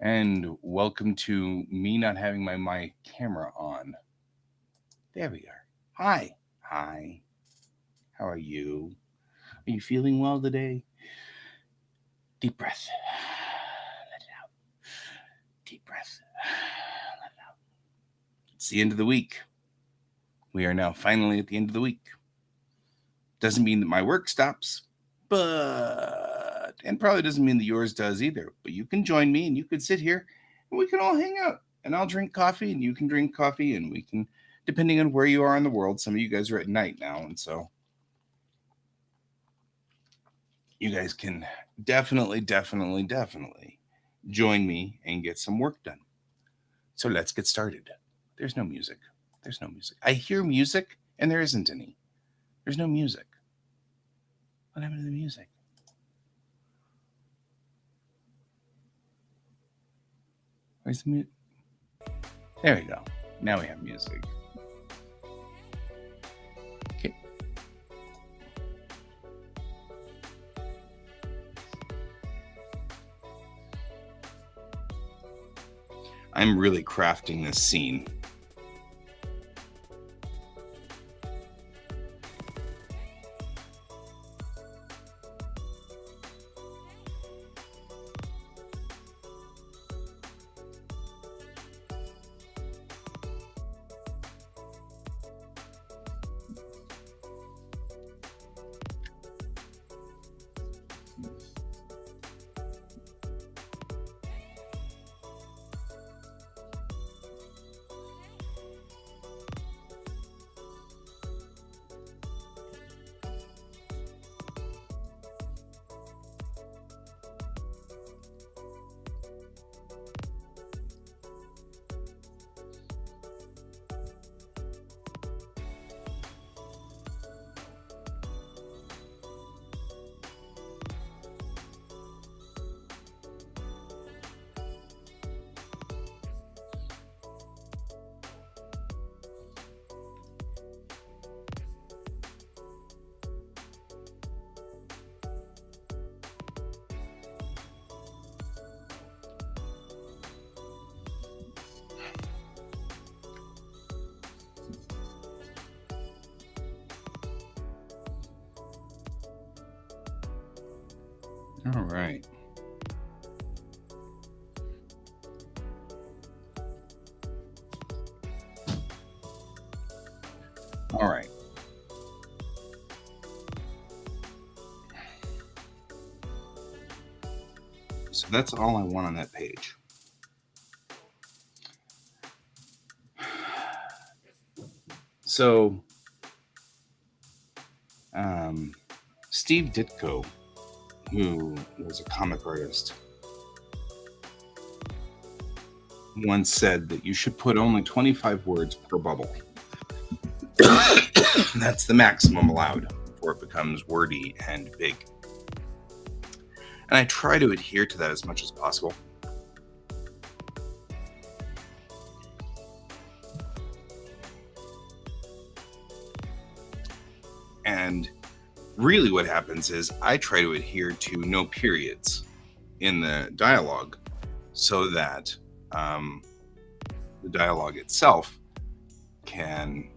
And welcome to me not having my camera on. There we are. Hi. Hi. How are you? Are you feeling well today? Deep breath. Let it out. Deep breath. Let it out. It's the end of the week. We are now finally at the end of the week. Doesn't mean that my work stops, and probably doesn't mean that yours does either. But you can join me and you can sit here and we can all hang out. And I'll drink coffee and you can drink coffee, and we can, depending on where you are in the world, some of you guys are at night now, and so you guys can definitely join me and get some work done. So let's get started. There's no music. There's no music. I hear music and there isn't any. There's no music. What happened to the music? Where's the music? There we go. Now we have music. Okay. I'm really crafting this scene. All right. All right. So that's all I want on that page. So, Steve Ditko, who was a comic artist, once said that you should put only 25 words per bubble. That's the maximum allowed before it becomes wordy and big. And I try to adhere to that as much as possible. And really what happens is I try to adhere to no periods in the dialogue so that the dialogue itself can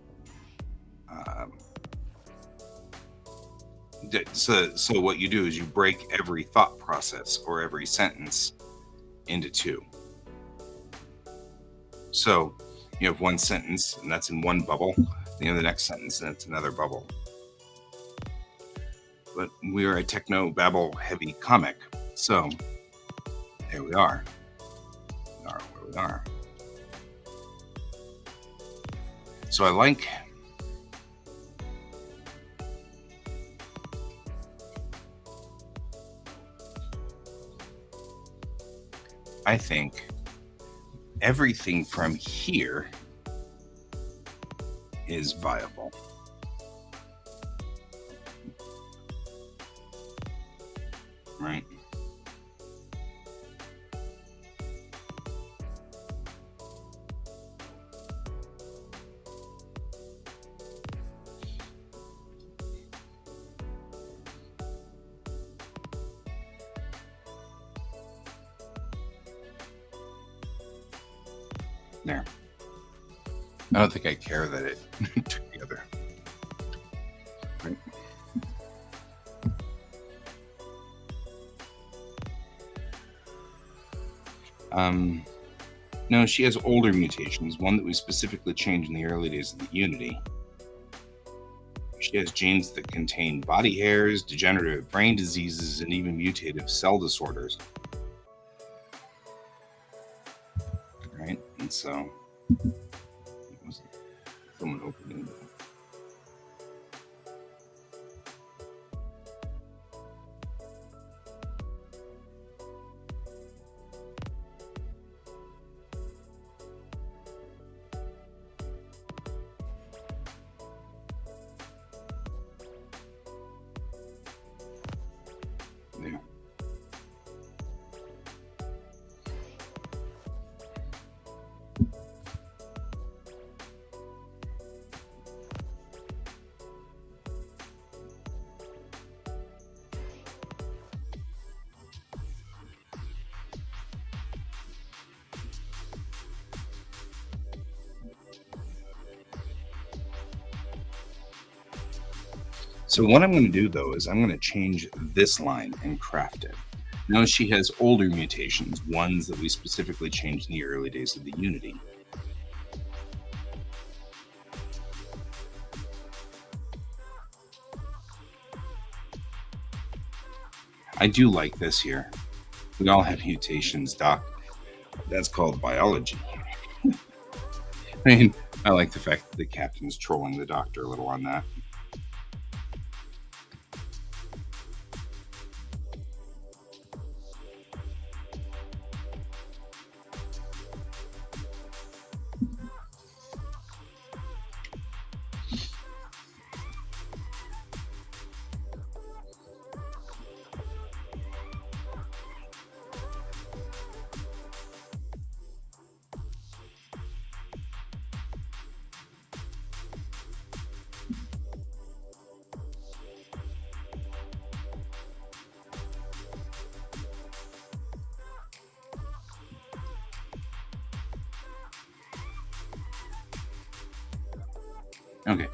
So what you do is you break every thought process or every sentence into two. So you have one sentence, and that's in one bubble. Then the next sentence, and it's another bubble. But we are a techno babble heavy comic, so here we are. We are where we are. So I think everything from here is viable. Right? There. I don't think I care that it took together. Right? No, she has older mutations, one that we specifically changed in the early days of the Unity. She has genes that contain body hairs, degenerative brain diseases, and even mutative cell disorders. Right? And so, was someone opening the... Yeah. So what I'm going to do, though, is I'm going to change this line and craft it. Now she has older mutations, ones that we specifically changed in the early days of the Unity. I do like this here. We all have mutations, Doc. That's called biology. I mean, I like the fact that the captain's trolling the doctor a little on that. Okay.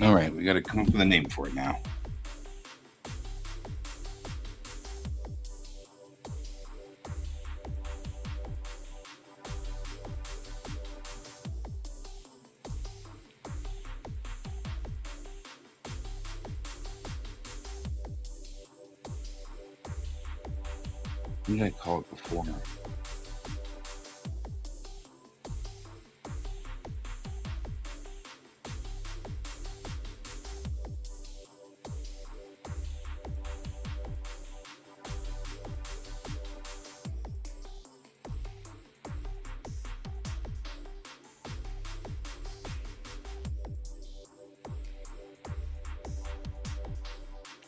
All right, we got to come up with a name for it now. What did I call it before?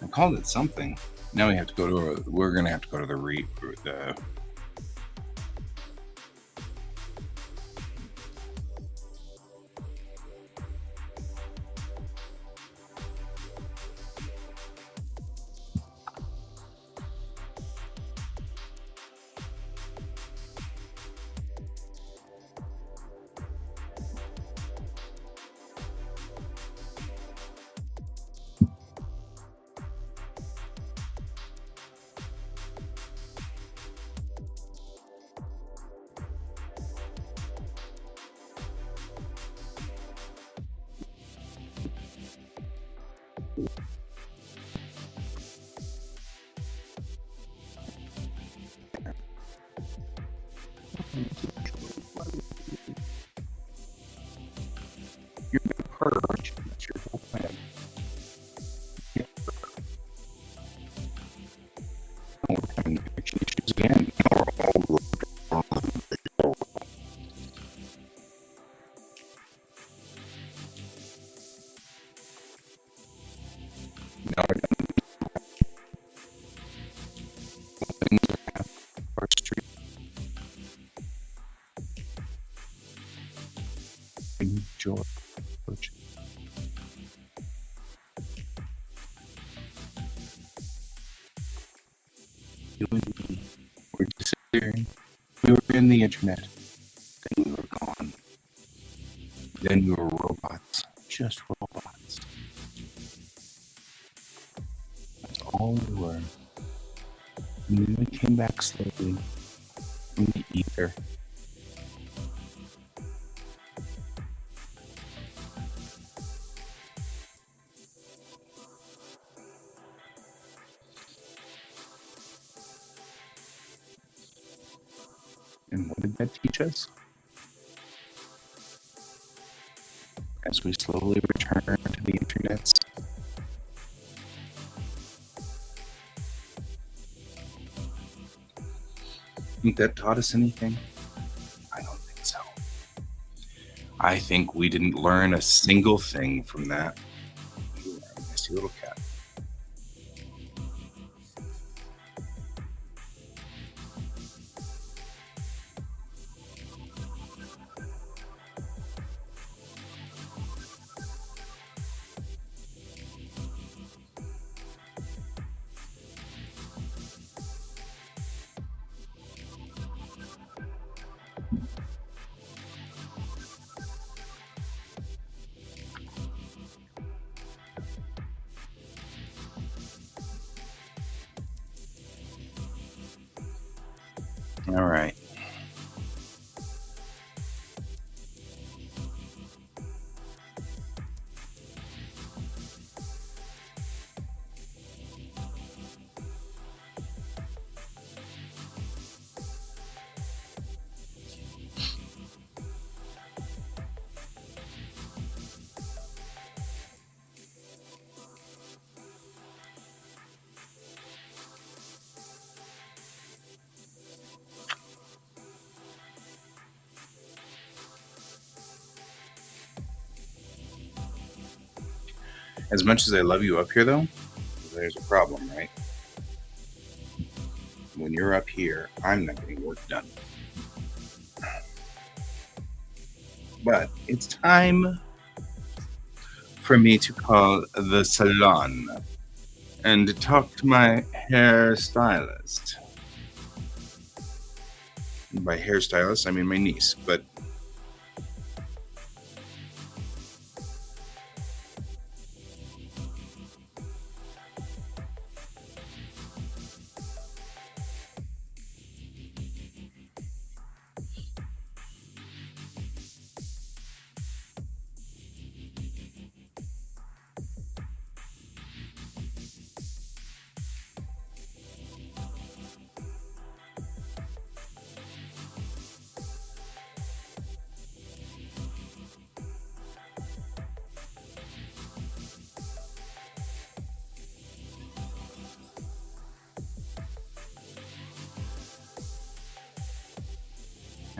I called it something. Now we have to go to we're going to have to go to the You're going to purge. That's your whole plan. Oh, we're having connection issues again. Now I got things that are street. George. You and me were disappearing. We were in the internet. Then we were gone. Then we were robots. Just robots. That's all we were. And then we came back slowly in the ether. And what did that teach us? As we slowly return to the internets, think that taught us anything? I don't think so. I think we didn't learn a single thing from that. You are a messy little cat. All right. As much as I love you up here, though, there's a problem, right? When you're up here, I'm not getting work done. But it's time for me to call the salon and talk to my hairstylist. And by hairstylist, I mean my niece, but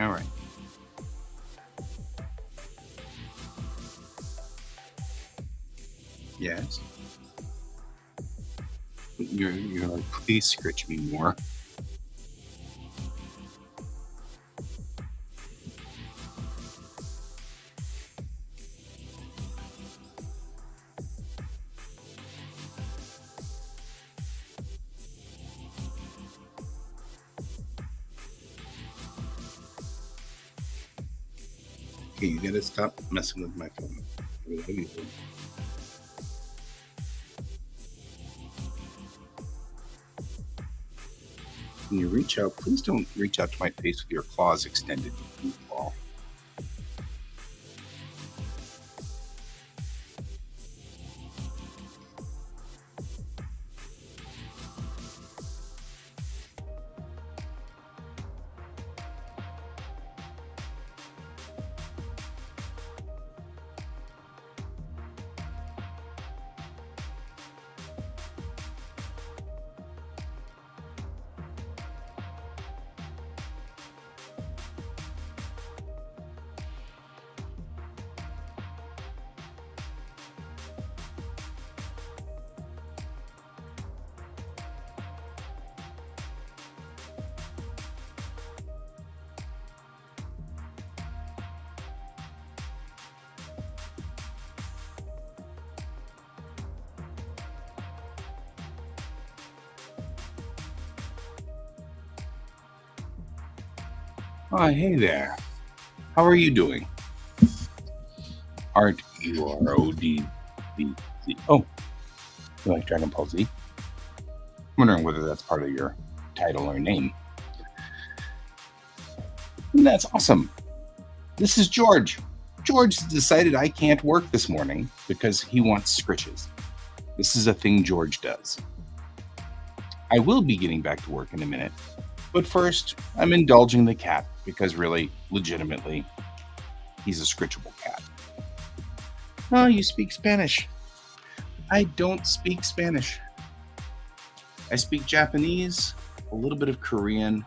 All right. Yes. You're like, please scratch me more. Okay, you gotta stop messing with my phone. I love you. When you reach out, please don't reach out to my face with your claws extended, you goofball. Oh, hey there. How are you doing? Art URODBZ. Oh, you like Dragon Ball Z? I'm wondering whether that's part of your title or name. And that's awesome. This is George. George decided I can't work this morning because he wants scritches. This is a thing George does. I will be getting back to work in a minute, but first I'm indulging the cat because really, legitimately, he's a scritchable cat. Oh, you speak Spanish. I don't speak Spanish. I speak Japanese, a little bit of Korean.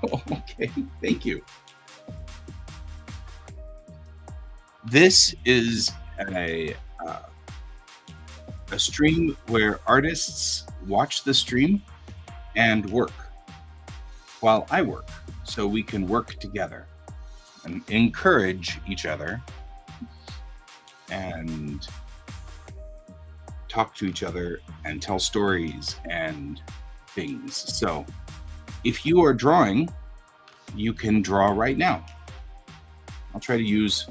Oh, okay, thank you. This is a stream where artists watch the stream and work while I work, so we can work together and encourage each other and talk to each other and tell stories and things. So if you are drawing, you can draw right now. I'll try to use...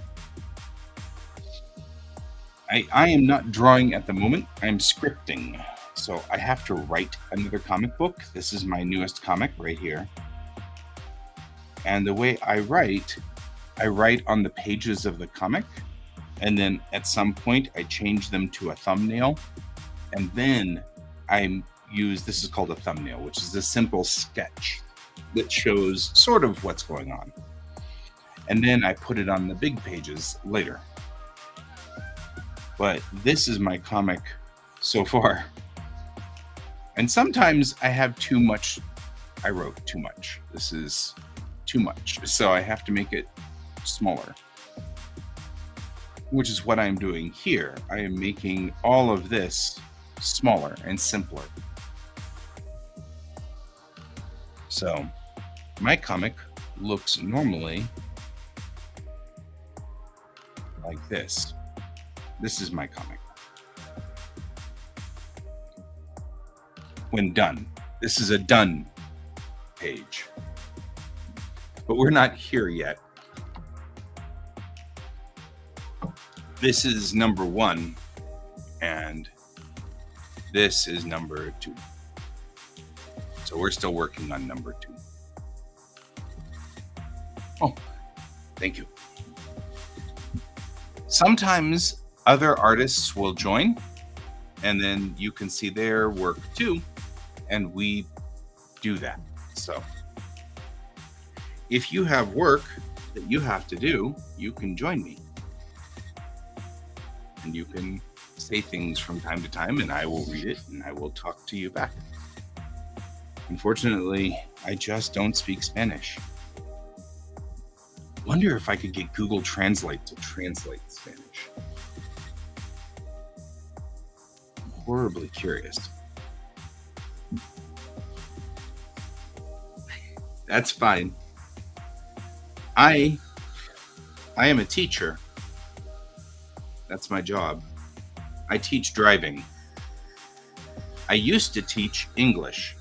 I am not drawing at the moment. I'm scripting. So I have to write another comic book. This is my newest comic right here. And the way I write on the pages of the comic. And then at some point I change them to a thumbnail. And then I use, this is called a thumbnail, which is a simple sketch that shows sort of what's going on. And then I put it on the big pages later. But this is my comic so far. And sometimes I have too much. I wrote too much. This is too much. So I have to make it smaller, which is what I'm doing here. I am making all of this smaller and simpler. So my comic looks normally like this. This is my comic. When done. This is a done page. But we're not here yet. This is number 1, and this is number 2. So we're still working on number 2. Oh, thank you. Sometimes other artists will join, and then you can see their work too, and we do that. So if you have work that you have to do, you can join me. And you can say things from time to time, and I will read it, and I will talk to you back. Unfortunately, I just don't speak Spanish. Wonder if I could get Google Translate to translate Spanish. I'm horribly curious. That's fine. I am a teacher. That's my job. I teach driving. I used to teach English.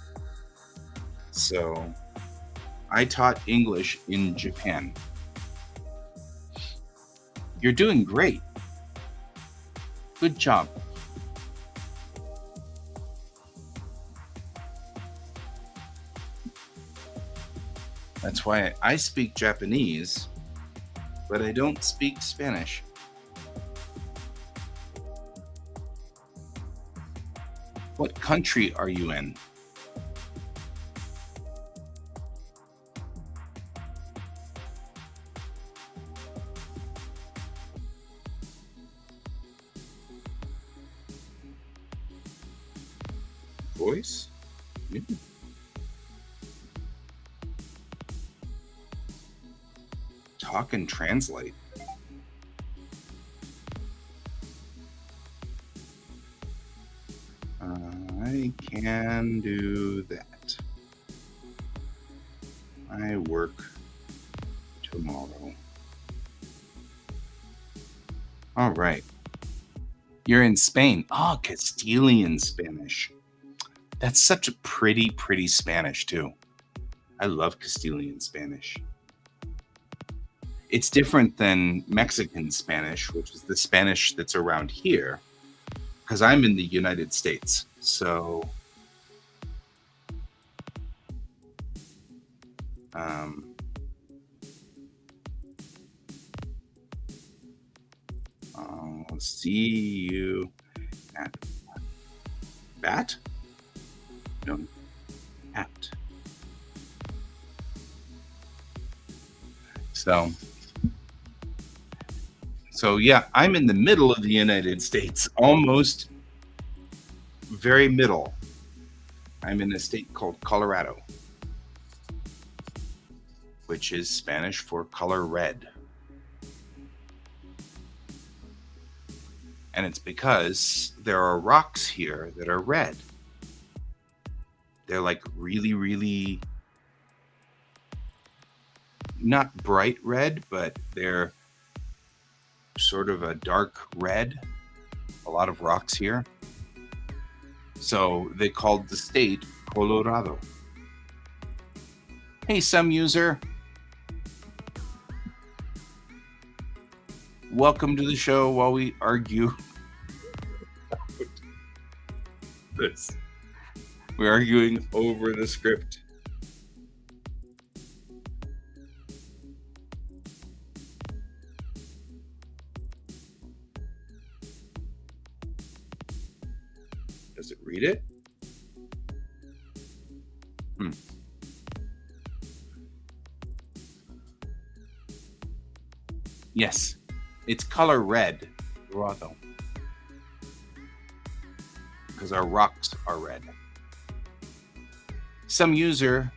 So I taught English in Japan. You're doing great. Good job. That's why I speak Japanese, but I don't speak Spanish. What country are you in? Voice? Yeah. Talk and translate. I can do that. I work tomorrow. All right. You're in Spain. Oh, Castilian Spanish. That's such a pretty, pretty Spanish, too. I love Castilian Spanish. It's different than Mexican Spanish, which is the Spanish that's around here, because I'm in the United States. So, I'll see you at bat? No, at. So yeah, I'm in the middle of the United States, almost very middle. I'm in a state called Colorado, which is Spanish for color red. And it's because there are rocks here that are red. They're like really, really not bright red, but they're sort of a dark red. A lot of rocks here. So they called the state Colorado. Hey, some user. Welcome to the show while we argue this. We're arguing over the script. Does it read it? Yes, it's color red, Dorado, because our rocks are red. Some user,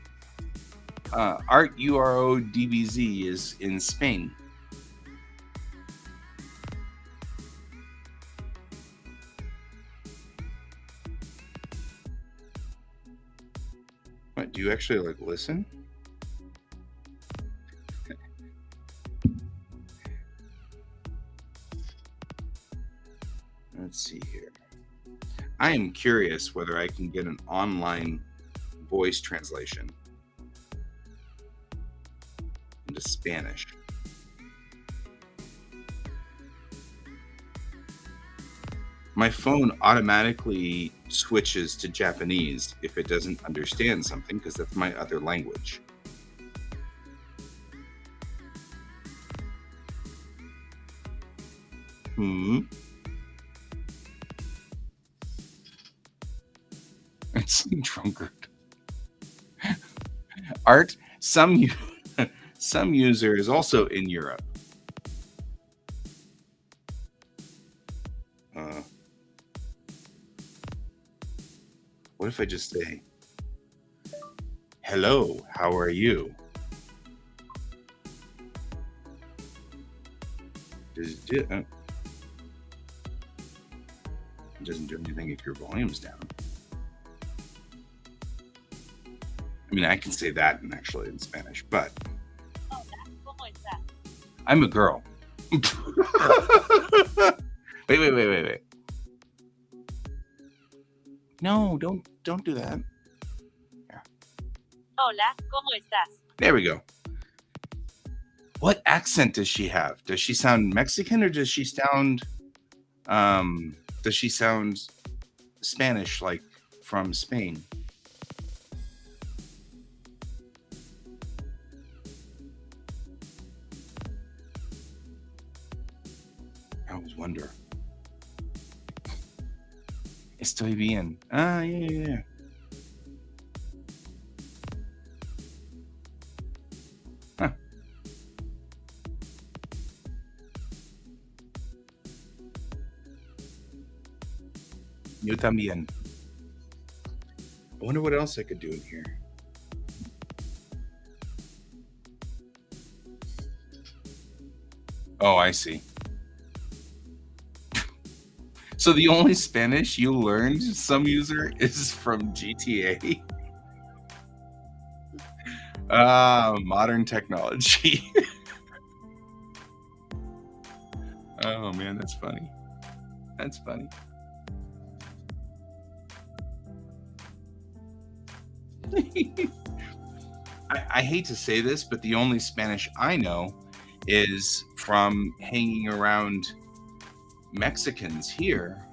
Art URO DBZ, is in Spain. What, do you actually like listen? Let's see here. I am curious whether I can get an online voice translation into Spanish. My phone automatically switches to Japanese if it doesn't understand something, because that's my other language. It's drunkard. Art, some user is also in Europe. What if I just say, hello, how are you? It doesn't do anything if your volume's down. I mean, I can say that in Spanish, but I'm a girl. Wait. No, don't do that. Yeah. Hola, ¿cómo estás? There we go. What accent does she have? Does she sound Mexican or does she sound Spanish, like from Spain? I always wonder. Estoy bien. Ah, yeah. Huh. Yo también. I wonder what else I could do in here. Oh, I see. So the only Spanish you learned, some user, is from GTA. Modern technology. Oh man, that's funny. That's funny. I hate to say this, but the only Spanish I know is from hanging around Mexicans here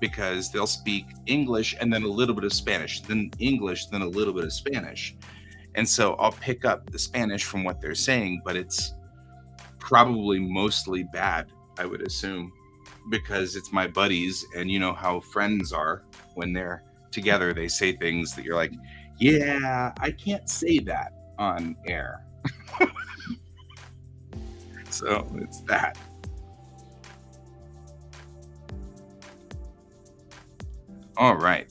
because they'll speak English and then a little bit of Spanish, then English, then a little bit of Spanish. And so I'll pick up the Spanish from what they're saying, but it's probably mostly bad, I would assume, because it's my buddies and you know how friends are when they're together, they say things that you're like, yeah, I can't say that on air. So it's that. All right.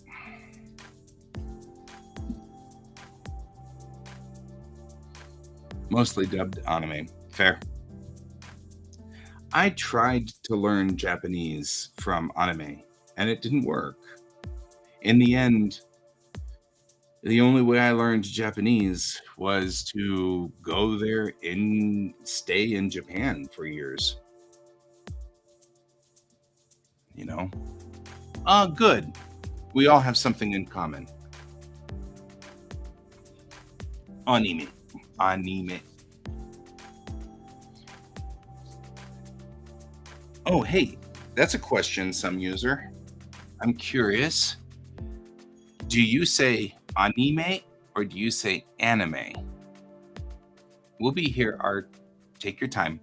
Mostly dubbed anime. Fair. I tried to learn Japanese from anime and it didn't work. In the end, the only way I learned Japanese was to go there and stay in Japan for years. You know? Good. We all have something in common. Anime. Anime. Oh, hey, that's a question, some user. I'm curious. Do you say anime or do you say anime? We'll be here, Art. Take your time.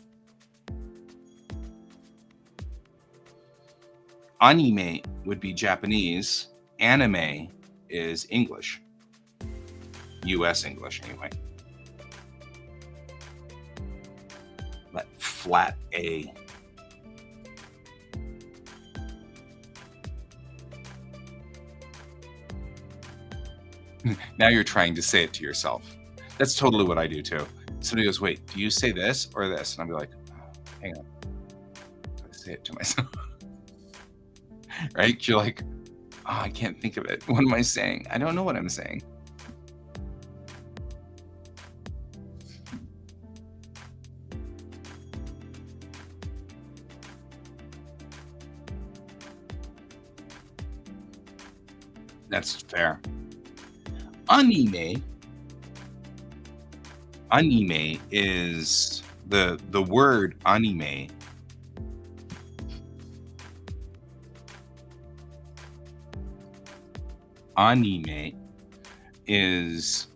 Anime would be Japanese. Anime is English. US English, anyway. But flat A. Now you're trying to say it to yourself. That's totally what I do too. Somebody goes, wait, do you say this or this? And I'll be like, oh, hang on. I say it to myself. Right? You're like, oh, I can't think of it. What am I saying? I don't know what I'm saying. That's fair. Anime is the word anime is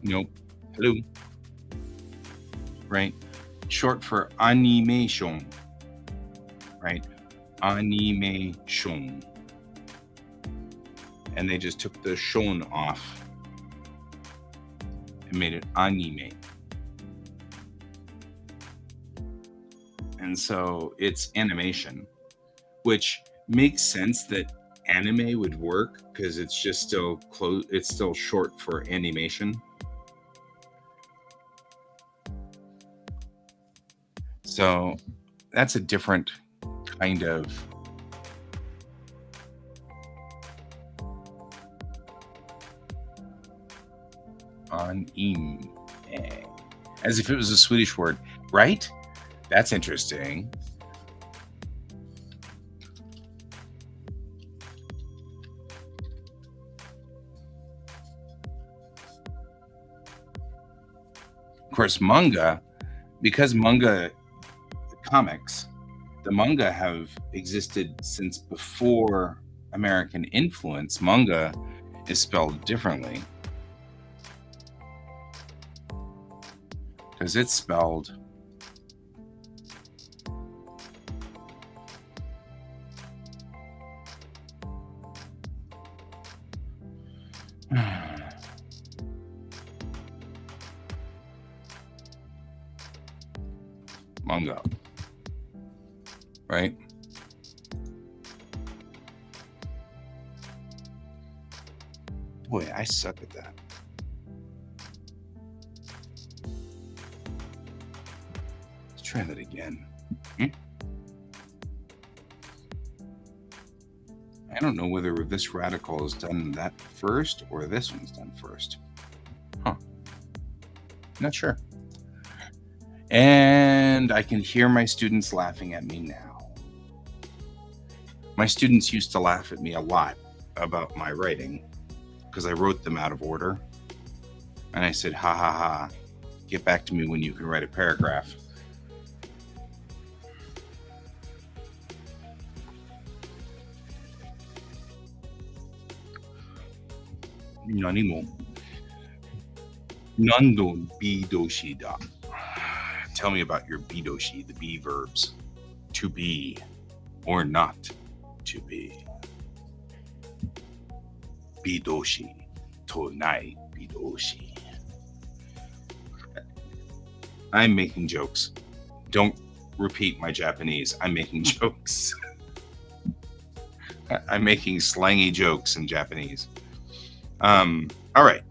nope. Hello. Right? Short for animation. Right? Animation. And they just took the shon off and made it anime. And so it's animation, which makes sense that anime would work because it's just still close. It's still short for animation. So that's a different kind of anime, as if it was a Swedish word, right? That's interesting. Of course, manga, because manga comics, the manga have existed since before American influence. Manga is spelled differently because it's spelled manga, right? Boy, I suck at that. Let's try that again. I don't know whether this radical is done that first or this one's done first. Huh. Not sure. And I can hear my students laughing at me now. My students used to laugh at me a lot about my writing because I wrote them out of order. And I said, ha ha ha, get back to me when you can write a paragraph. Nani mo. Nandon bidoshi da. Tell me about your bidoshi, the be verbs. To be or not to be. Bidoshi. Tonai bidoshi. I'm making jokes. Don't repeat my Japanese. I'm making jokes. I'm making slangy jokes in Japanese. All right.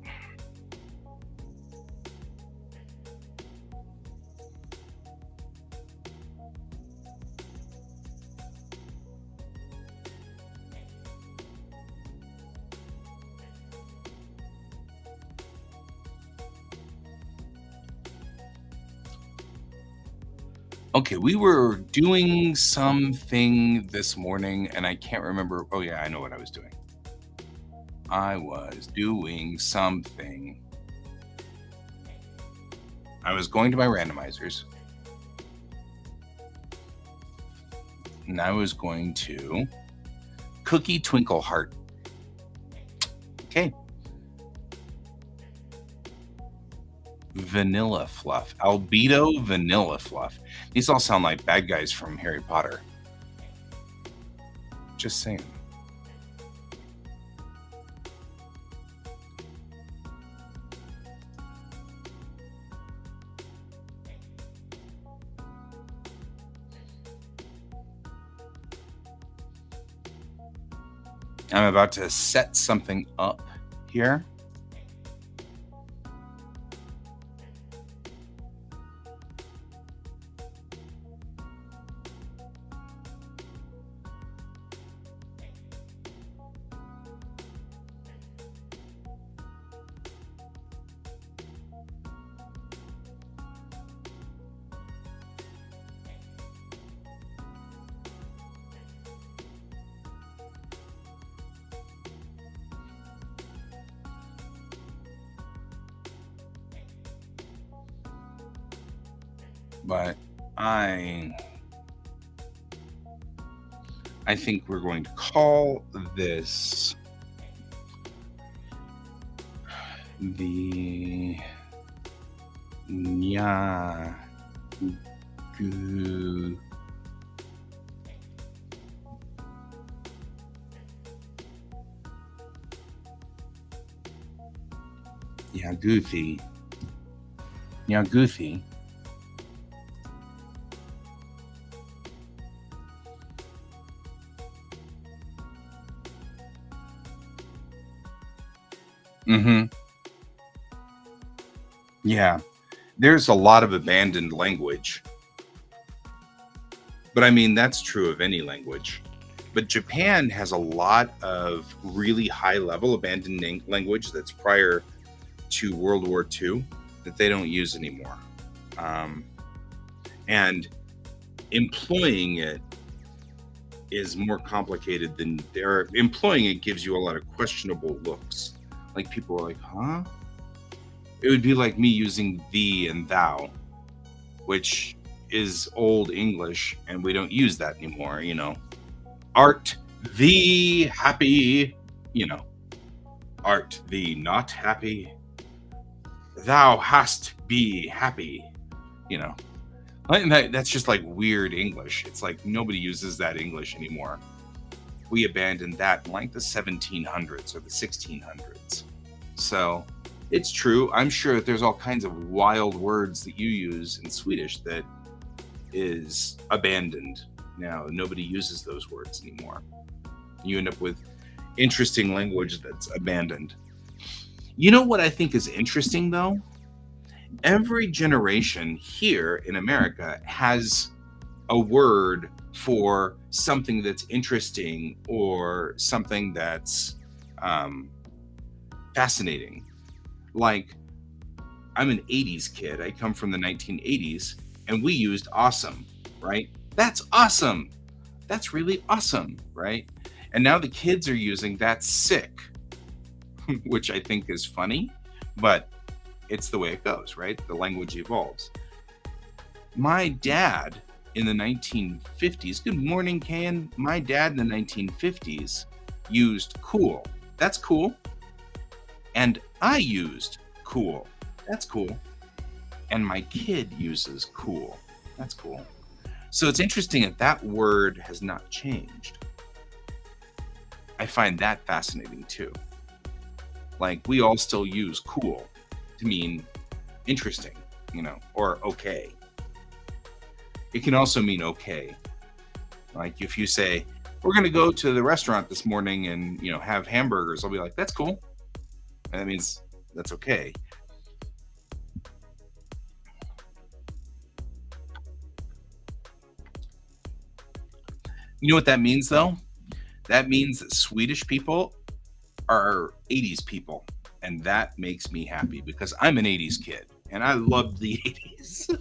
Okay, we were doing something this morning and I can't remember. Oh, yeah, I know what I was doing. I was doing something. I was going to my randomizers. And I was going to Cookie Twinkle Heart. Okay. Vanilla Fluff. Albedo Vanilla Fluff. These all sound like bad guys from Harry Potter. Just saying. I'm about to set something up here. But I think we're going to call this the Nyagu Nyaguthi Mm-hmm. Yeah. There's a lot of abandoned language. But I mean, that's true of any language. But Japan has a lot of really high level abandoned language that's prior to World War II that they don't use anymore. Um, and employing it is more complicated than they're employing it gives you a lot of questionable looks. Like people are like, huh? It would be like me using thee and thou, which is old English and we don't use that anymore, you know. Art thee happy, you know. Art thee not happy? Thou hast be happy, you know. That's just like weird English. It's like nobody uses that English anymore. We abandoned that in like the 1700s or the 1600s. So it's true. I'm sure that there's all kinds of wild words that you use in Swedish that is abandoned. Now, nobody uses those words anymore. You end up with interesting language that's abandoned. You know what I think is interesting, though? Every generation here in America has a word for something that's interesting or something that's fascinating. Like, I'm an 80s kid. I come from the 1980s, and we used awesome, right? That's awesome. That's really awesome, right? And now the kids are using that's sick, which I think is funny, but it's the way it goes, right? The language evolves. My dad in the 1950s, good morning, Can. My dad in the 1950s used cool. That's cool. And I used cool. That's cool. And my kid uses cool. That's cool. So it's interesting that that word has not changed. I find that fascinating too. Like, we all still use cool to mean interesting, you know, or okay. It can also mean okay. Like if you say, we're going to go to the restaurant this morning and, you know, have hamburgers, I'll be like, that's cool. And that means that's okay. You know what that means, though? That means that Swedish people are 80s people. And that makes me happy because I'm an 80s kid and I loved the 80s.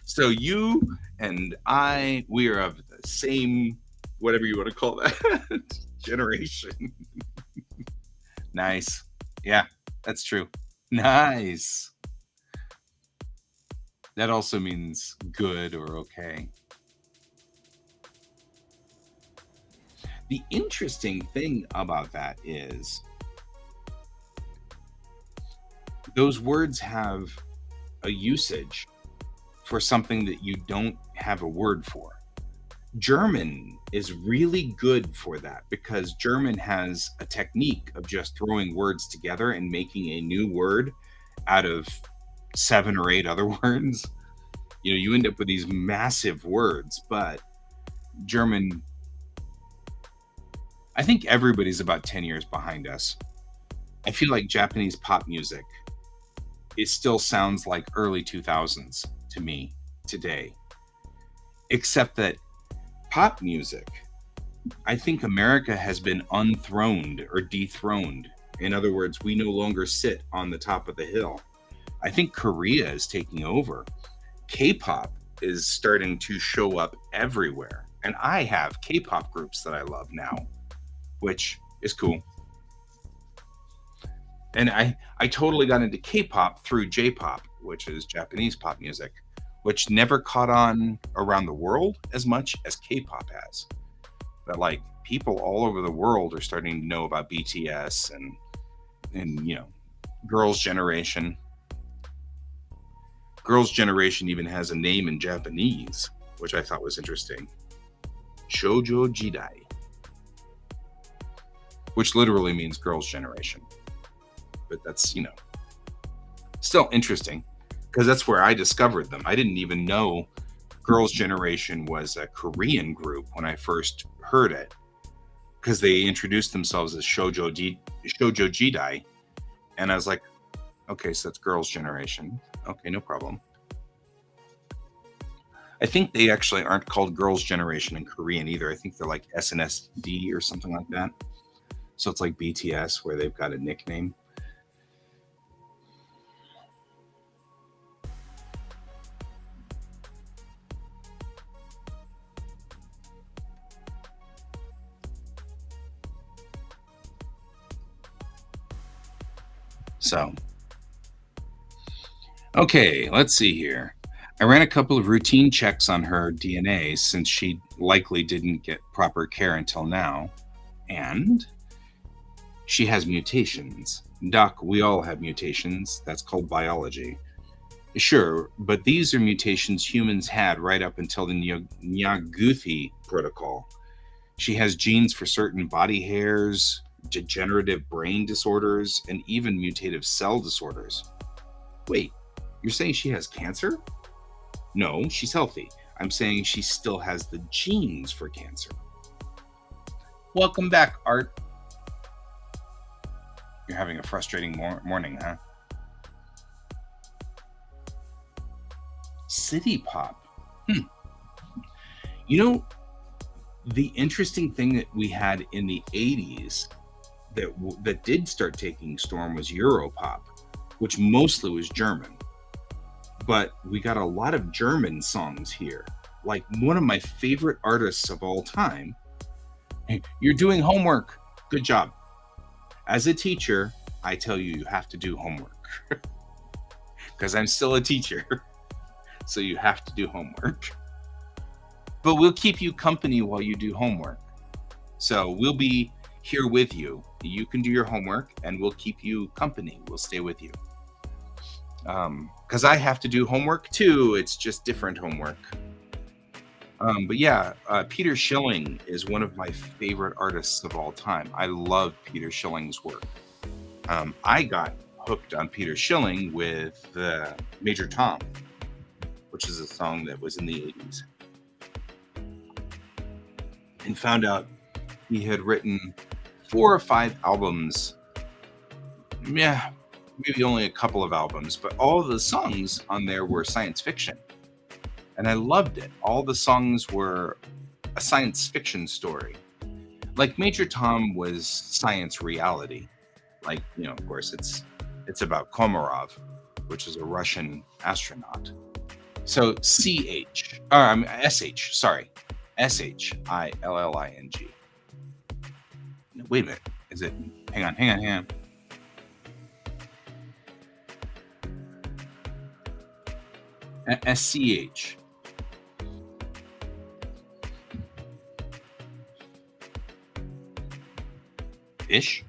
So you and I, we are of the same, whatever you want to call that, generation. Nice. Yeah, that's true. Nice. That also means good or okay. The interesting thing about that is those words have a usage for something that you don't have a word for. German is really good for that because German has a technique of just throwing words together and making a new word out of 7 or 8 other words. You know, you end up with these massive words, but German, I think everybody's about 10 years behind us. I feel like Japanese pop music, it still sounds like early 2000s to me today, except that pop music, I think America has been unthroned or dethroned. In other words, we no longer sit on the top of the hill. I think Korea is taking over. K-pop is starting to show up everywhere. And I have K-pop groups that I love now, which is cool. And I totally got into K-pop through J-pop, which is Japanese pop music, which never caught on around the world as much as K-pop has. But like people all over the world are starting to know about BTS and you know, Girls' Generation. Girls' Generation even has a name in Japanese, which I thought was interesting. Shoujo Jidai, which literally means Girls' Generation. But that's, you know, still interesting because that's where I discovered them. I didn't even know Girls' Generation was a Korean group when I first heard it because they introduced themselves as Shoujo Jidai. And I was like, okay, so that's Girls' Generation. Okay, no problem. I think they actually aren't called Girls' Generation in Korean either. I think they're like SNSD or something like that. So it's like BTS where they've got a nickname. So, okay, let's see here. I ran a couple of routine checks on her DNA since she likely didn't get proper care until now. And she has mutations. Doc, we all have mutations. That's called biology. Sure, but these are mutations humans had right up until the Nyaguthi protocol. She has genes for certain body hairs, degenerative brain disorders, and even mutative cell disorders. Wait, you're saying she has cancer? No, she's healthy. I'm saying she still has the genes for cancer. Welcome back, Art. You're having a frustrating morning, huh? City pop. You know, the interesting thing that we had in the 80s that did start taking storm was Europop, which mostly was German. But we got a lot of German songs here. Like one of my favorite artists of all time. Hey, you're doing homework. Good job. As a teacher, I tell you have to do homework. Because I'm still a teacher. So you have to do homework. But we'll keep you company while you do homework. So we'll be here with you. You can do your homework and we'll keep you company. We'll stay with you. Because I have to do homework too. It's just different homework. But yeah, Peter Schilling is one of my favorite artists of all time. I love Peter Schilling's work. I got hooked on Peter Schilling with Major Tom, which is a song that was in the 80s. And found out he had written 4 or 5 albums. Yeah, maybe only a couple of albums, but all of the songs on there were science fiction. And I loved it. All the songs were a science fiction story. Like Major Tom was science reality. Like, of course, it's about Komarov, which is a Russian astronaut. So SH, sorry. Shilling. Wait a minute. Is it? Hang on. SCH. Ish.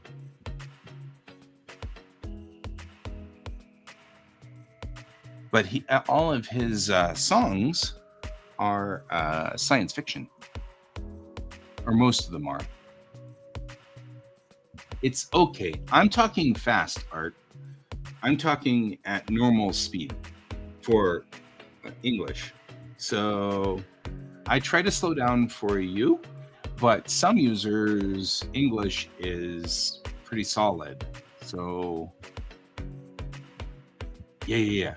But all of his songs are science fiction, or most of them are. It's okay. I'm talking fast, Art. I'm talking at normal speed for English. So I try to slow down for you, but some users' English is pretty solid. So yeah.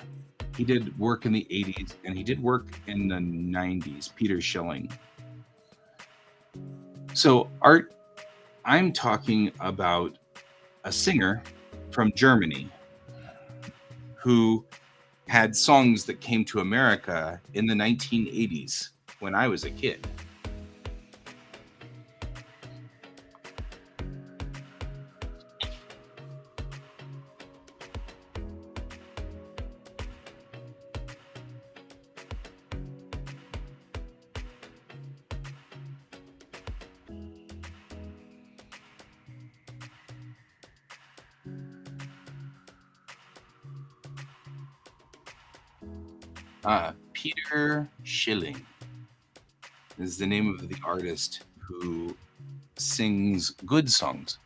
He did work in the 80s and he did work in the 90s, Peter Schilling. So, Art, I'm talking about a singer from Germany who had songs that came to America in the 1980s when I was a kid. Peter Schilling is the name of the artist who sings good songs.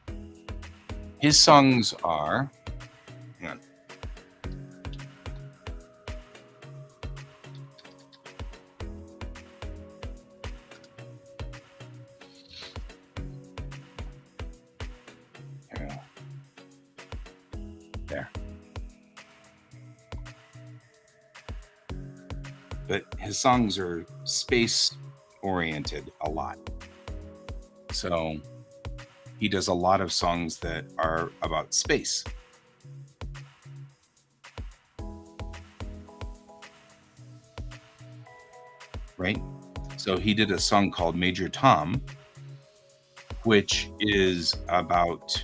His songs are, hang on. but his songs are space oriented a lot. So he does a lot of songs that are about space. Right? So he did a song called Major Tom, which is about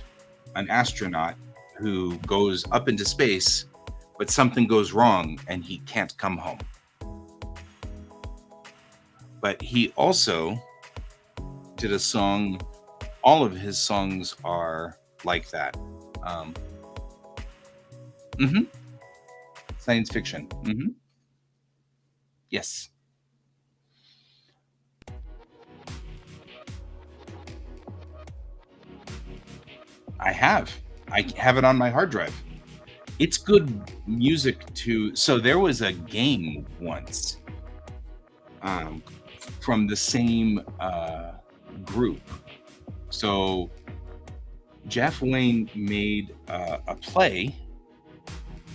an astronaut who goes up into space, but something goes wrong and he can't come home. But he also did a song, all of his songs are like that. Mm-hmm. Science fiction. Mm-hmm. Yes. I have. I have it on my hard drive. It's good music to. So there was a game once from the same group. So Jeff Wayne made a play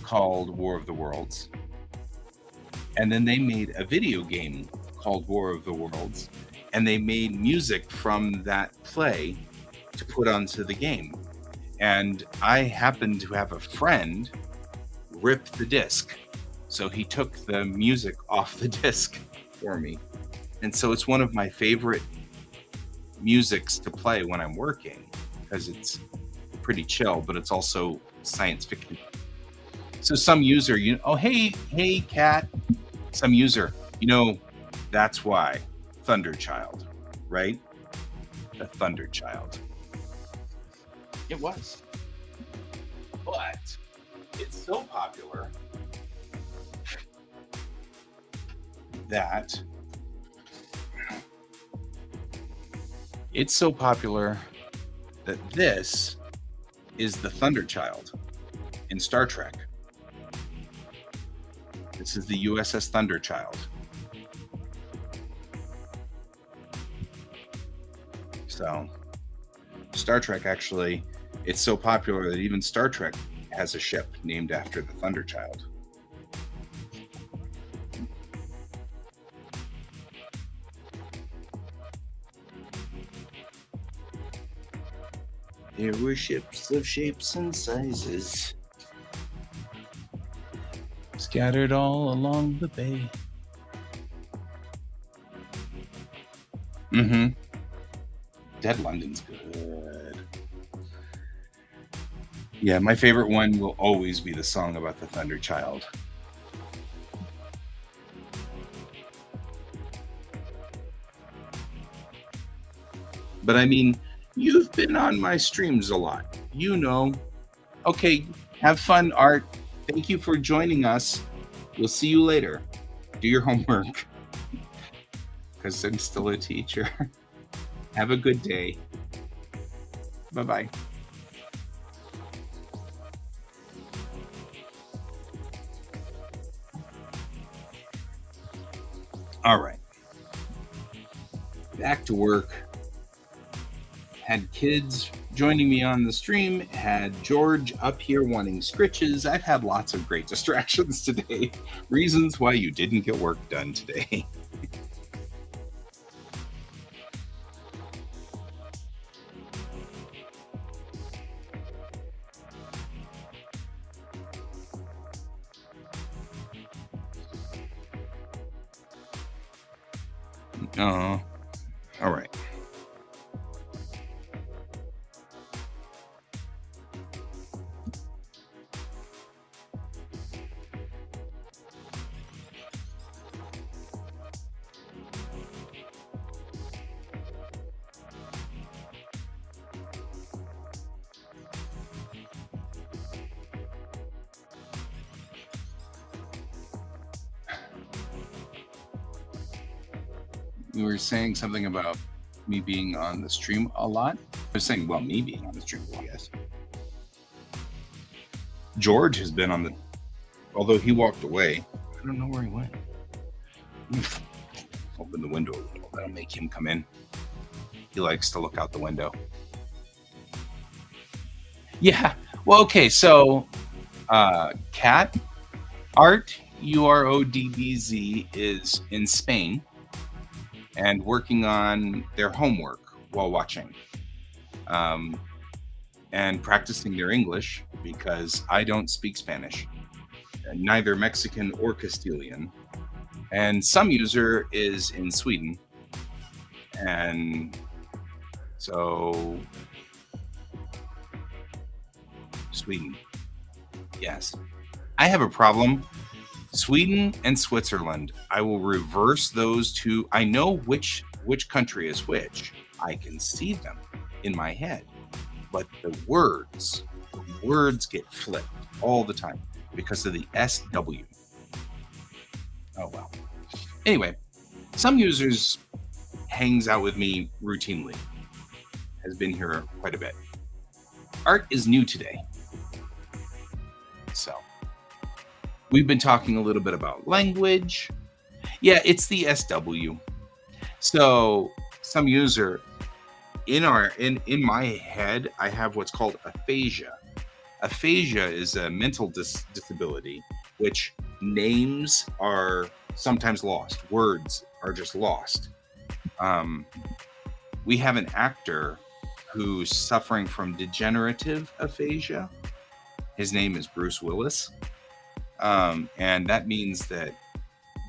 called War of the Worlds, and then they made a video game called War of the Worlds, and they made music from that play to put onto the game. And I happened to have a friend rip the disc, so he took the music off the disc for me, and so it's one of my favorite musics to play when I'm working because it's pretty chill, but it's also science fiction. So some user, oh hey cat, some user, that's why Thunderchild, right? The Thunderchild. It was, but it's so popular that this is the Thunderchild in Star Trek. This is the USS Thunderchild. So Star Trek, actually, it's so popular that even Star Trek has a ship named after the Thunderchild. There were ships of shapes and sizes scattered all along the bay. Mm-hmm. Dead London's good. Yeah, my favorite one will always be the song about the Thunderchild. But I mean, you've been on my streams a lot. Okay, have fun, Art. Thank you for joining us. We'll see you later. Do your homework. Because I'm still a teacher. Have a good day. Bye-bye. All right. Back to work. Had kids joining me on the stream, had George up here wanting scritches. I've had lots of great distractions today. Reasons why you didn't get work done today. Oh, all right. You were saying something about me being on the stream a lot. I was saying, well, me being on the stream a lot, yes. George has been on the, although he walked away. I don't know where he went. Open the window a little. That'll make him come in. He likes to look out the window. Yeah. Well, okay. So, Art, URODBZ is in Spain and working on their homework while watching. Um, and practicing their English because I don't speak Spanish, and neither Mexican or Castilian. And some user is in Sweden. And so, Sweden. Yes. I have a problem. Sweden and Switzerland. I will reverse those two. I know which country is which. I can see them in my head. But the words get flipped all the time because of the SW. Oh well. Anyway, some users hangs out with me routinely. Has been here quite a bit. Art is new today. So, we've been talking a little bit about language. Yeah, it's the SW. So, some user in my head, I have what's called aphasia. Aphasia is a mental disability, which names are sometimes lost. Words are just lost. We have an actor who's suffering from degenerative aphasia. His name is Bruce Willis. And that means that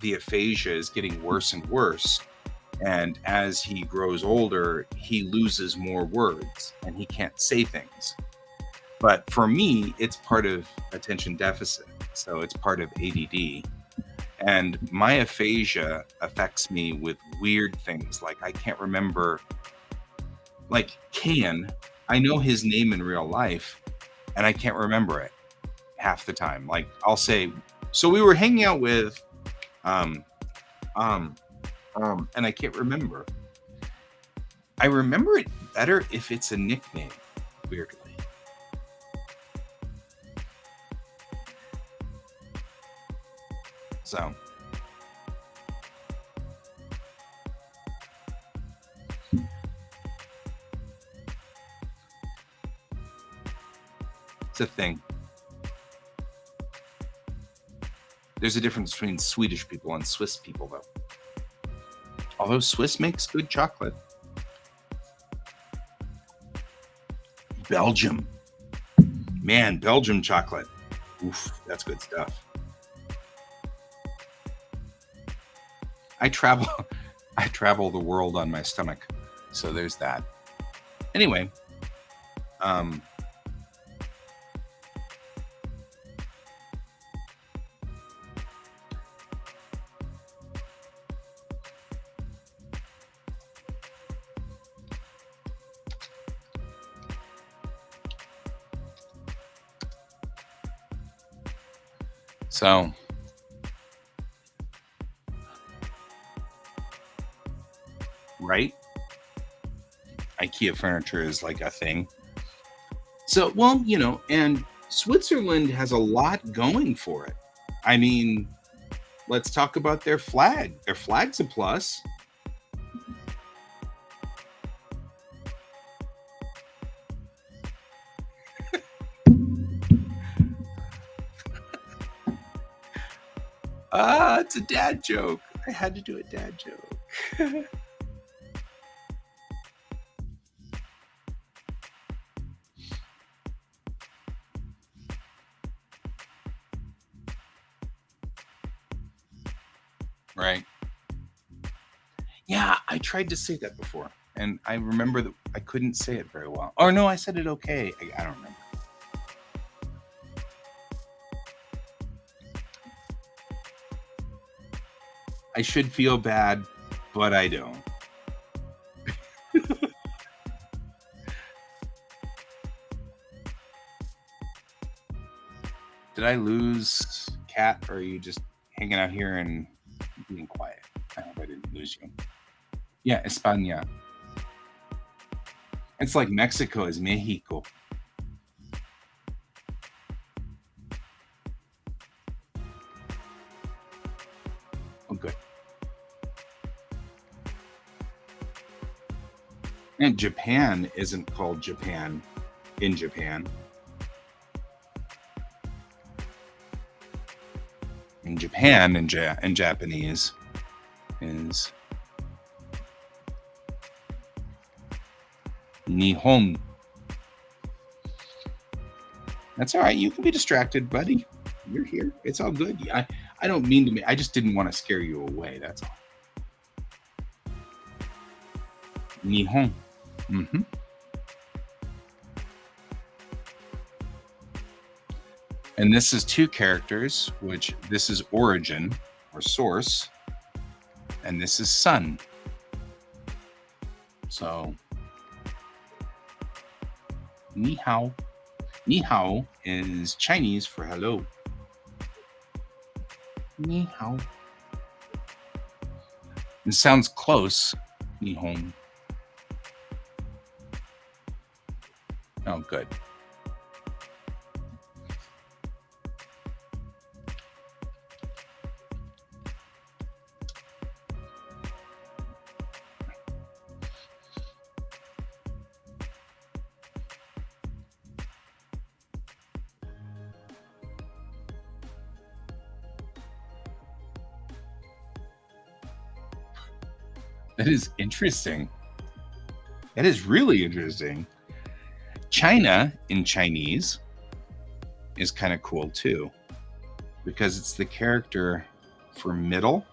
the aphasia is getting worse and worse. And as he grows older, he loses more words and he can't say things. But for me, it's part of attention deficit. So it's part of ADD. And my aphasia affects me with weird things. Like I can't remember, like Can, I know his name in real life and I can't remember it half the time. Like I'll say, so we were hanging out with, and I can't remember. I remember it better if it's a nickname, weirdly. So, it's a thing. There's a difference between Swedish people and Swiss people, though. Although Swiss makes good chocolate. Belgium. Man, Belgium chocolate. Oof, that's good stuff. I travel the world on my stomach. So there's that. Anyway, so right? IKEA furniture is like a thing. So, well, and Switzerland has a lot going for it. I mean, let's talk about their flag. Their flag's a plus. It's a dad joke. I had to do a dad joke. Right. Yeah, I tried to say that before. And I remember that I couldn't say it very well. Or no, I said it okay. I don't remember. I should feel bad, but I don't. Did I lose Kat, or are you just hanging out here and being quiet? I hope I didn't lose you. Yeah, España. It's like Mexico is Mexico. Oh, good. And Japan isn't called Japan in Japan. in Japan in Japanese is Nihon. That's all right. You can be distracted, buddy. You're here. It's all good. I don't mean to be. I just didn't want to scare you away. That's all. Nihon. Mm-hmm. And this is two characters, which this is origin or source, and this is sun. So, ni hao. Ni hao is Chinese for hello. Ni hao. It sounds close. Nihon. Oh, good. That is interesting. That is really interesting. China in Chinese is kind of cool too, because it's the character for middle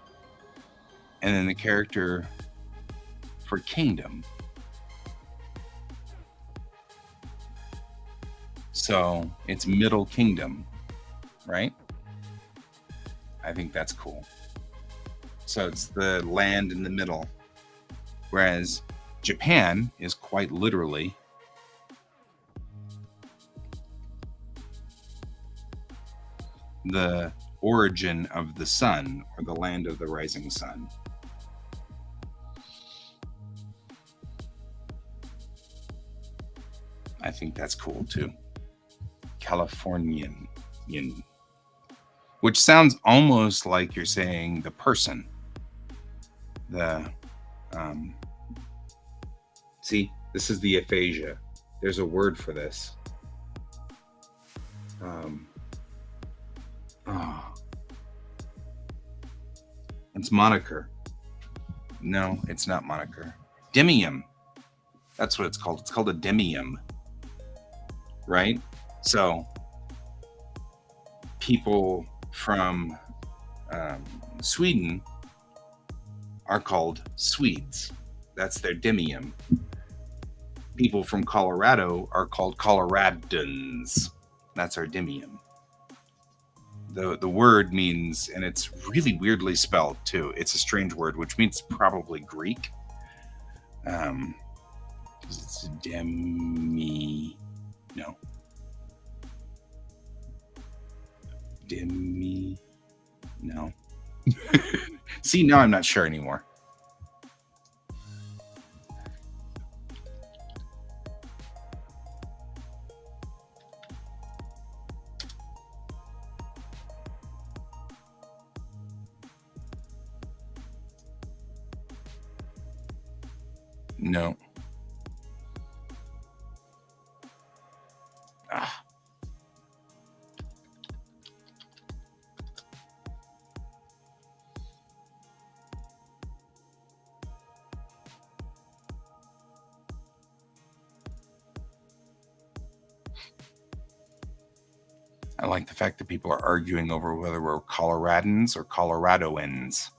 and then the character for kingdom. So it's middle kingdom, right? I think that's cool. So it's the land in the middle. Whereas Japan is quite literally the origin of the sun, or the land of the rising sun. I think that's cool too. Californian, which sounds almost like you're saying the person. See, this is the aphasia. There's a word for this. It's moniker. No, it's not moniker. Demium. That's what it's called. It's called a demium. Right? So, people from Sweden are called Swedes. That's their demium. People from Colorado are called Coloradans. That's our demium. The word means, and it's really weirdly spelled too. It's a strange word, which means probably Greek. Because it's demi. No. Demi. No. See, now I'm not sure anymore. No. I like the fact that people are arguing over whether we're Coloradans or Coloradoans,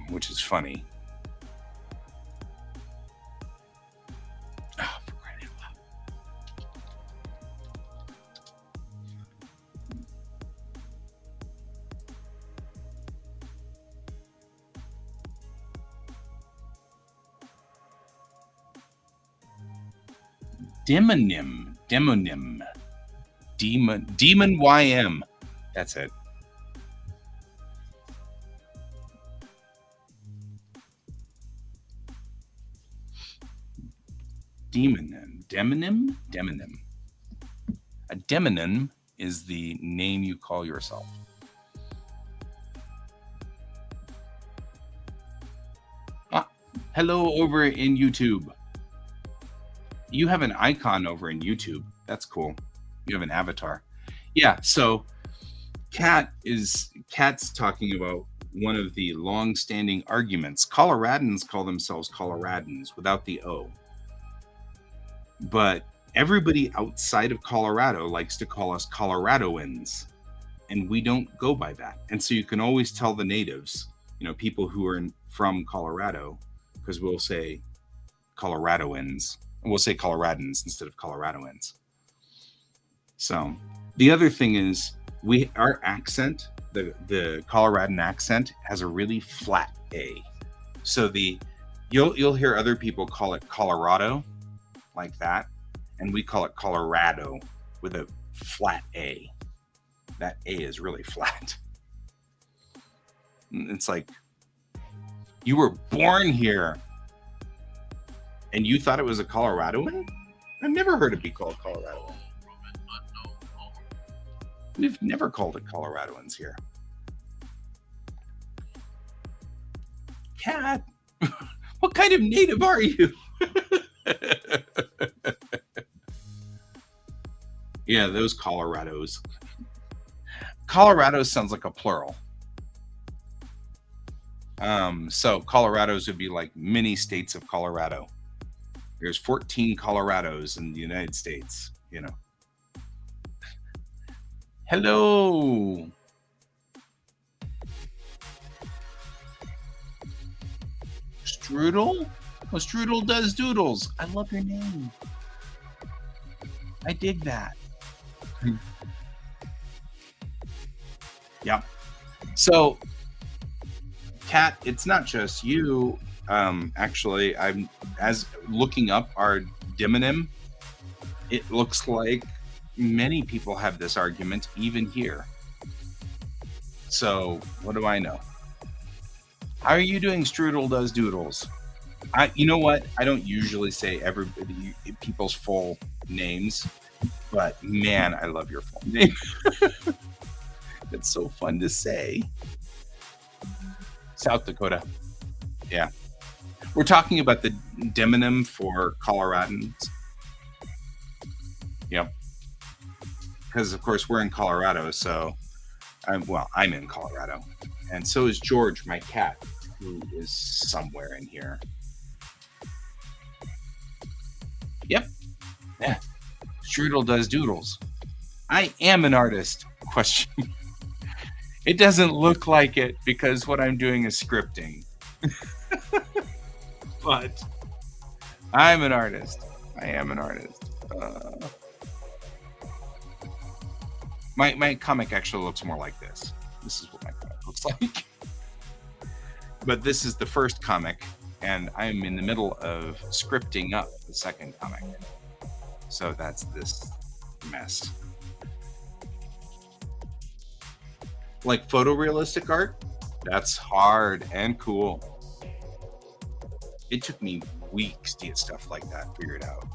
which is funny. Oh, for crying out loud. Demonym. Demon YM. That's it. Demonym. A demonym is the name you call yourself. Hello over in YouTube. You have an icon over in YouTube. That's cool. You have an avatar. Yeah, so Cat's talking about one of the long-standing arguments. Coloradans call themselves Coloradans without the O. But everybody outside of Colorado likes to call us Coloradoans, and we don't go by that. And so you can always tell the natives, people who are from Colorado, because we'll say Coloradoans, and we'll say Coloradans instead of Coloradoans. So the other thing is our accent, the Coloradan accent, has a really flat A. So you'll hear other people call it Colorado like that, and we call it Colorado with a flat A. That A is really flat. It's like, you were born here and you thought it was a Coloradoan? I've never heard it be called Coloradoan. We've never called it Coloradoans here. Cat, what kind of native are you? Yeah, those Colorados. Colorado sounds like a plural. So Colorados would be like mini states of Colorado. There's 14 Colorados in the United States, Hello. Strudel? Oh, Strudel does doodles. I love your name. I dig that. Yeah. So, Kat, it's not just you. Actually, I'm looking up our demonym. It looks like many people have this argument, even here. So, what do I know? How are you doing? Strudel does doodles. You know what? I don't usually say people's full names, but man, I love your full name. It's so fun to say. South Dakota. Yeah. We're talking about the demonym for Coloradans. Yep. Because, of course, we're in Colorado, so I'm in Colorado. And so is George, my cat, who is somewhere in here. Yep. Yeah. Strudel does doodles. I am an artist. Question. It doesn't look like it because what I'm doing is scripting. But I'm an artist. I am an artist. My comic actually looks more like this. This is what my comic looks like. But this is the first comic, and I'm in the middle of scripting up the second comic. So that's this mess. Like photorealistic art, that's hard and cool. It took me weeks to get stuff like that figured out.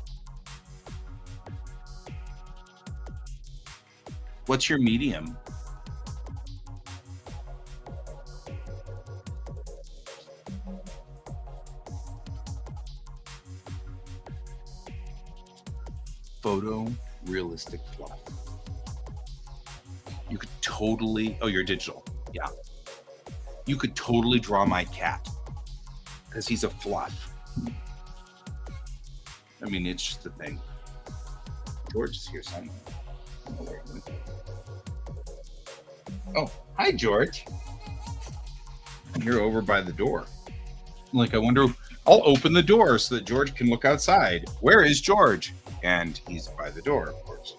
What's your medium? Photorealistic fluff. You could totally... Oh, you're digital. Yeah. You could totally draw my cat. Because he's a fluff. I mean, it's just a thing. George is here somewhere. I don't know where he went. Oh, hi, George. You're over by the door. Like, I wonder... I'll open the door so that George can look outside. Where is George? And he's by the door, of course.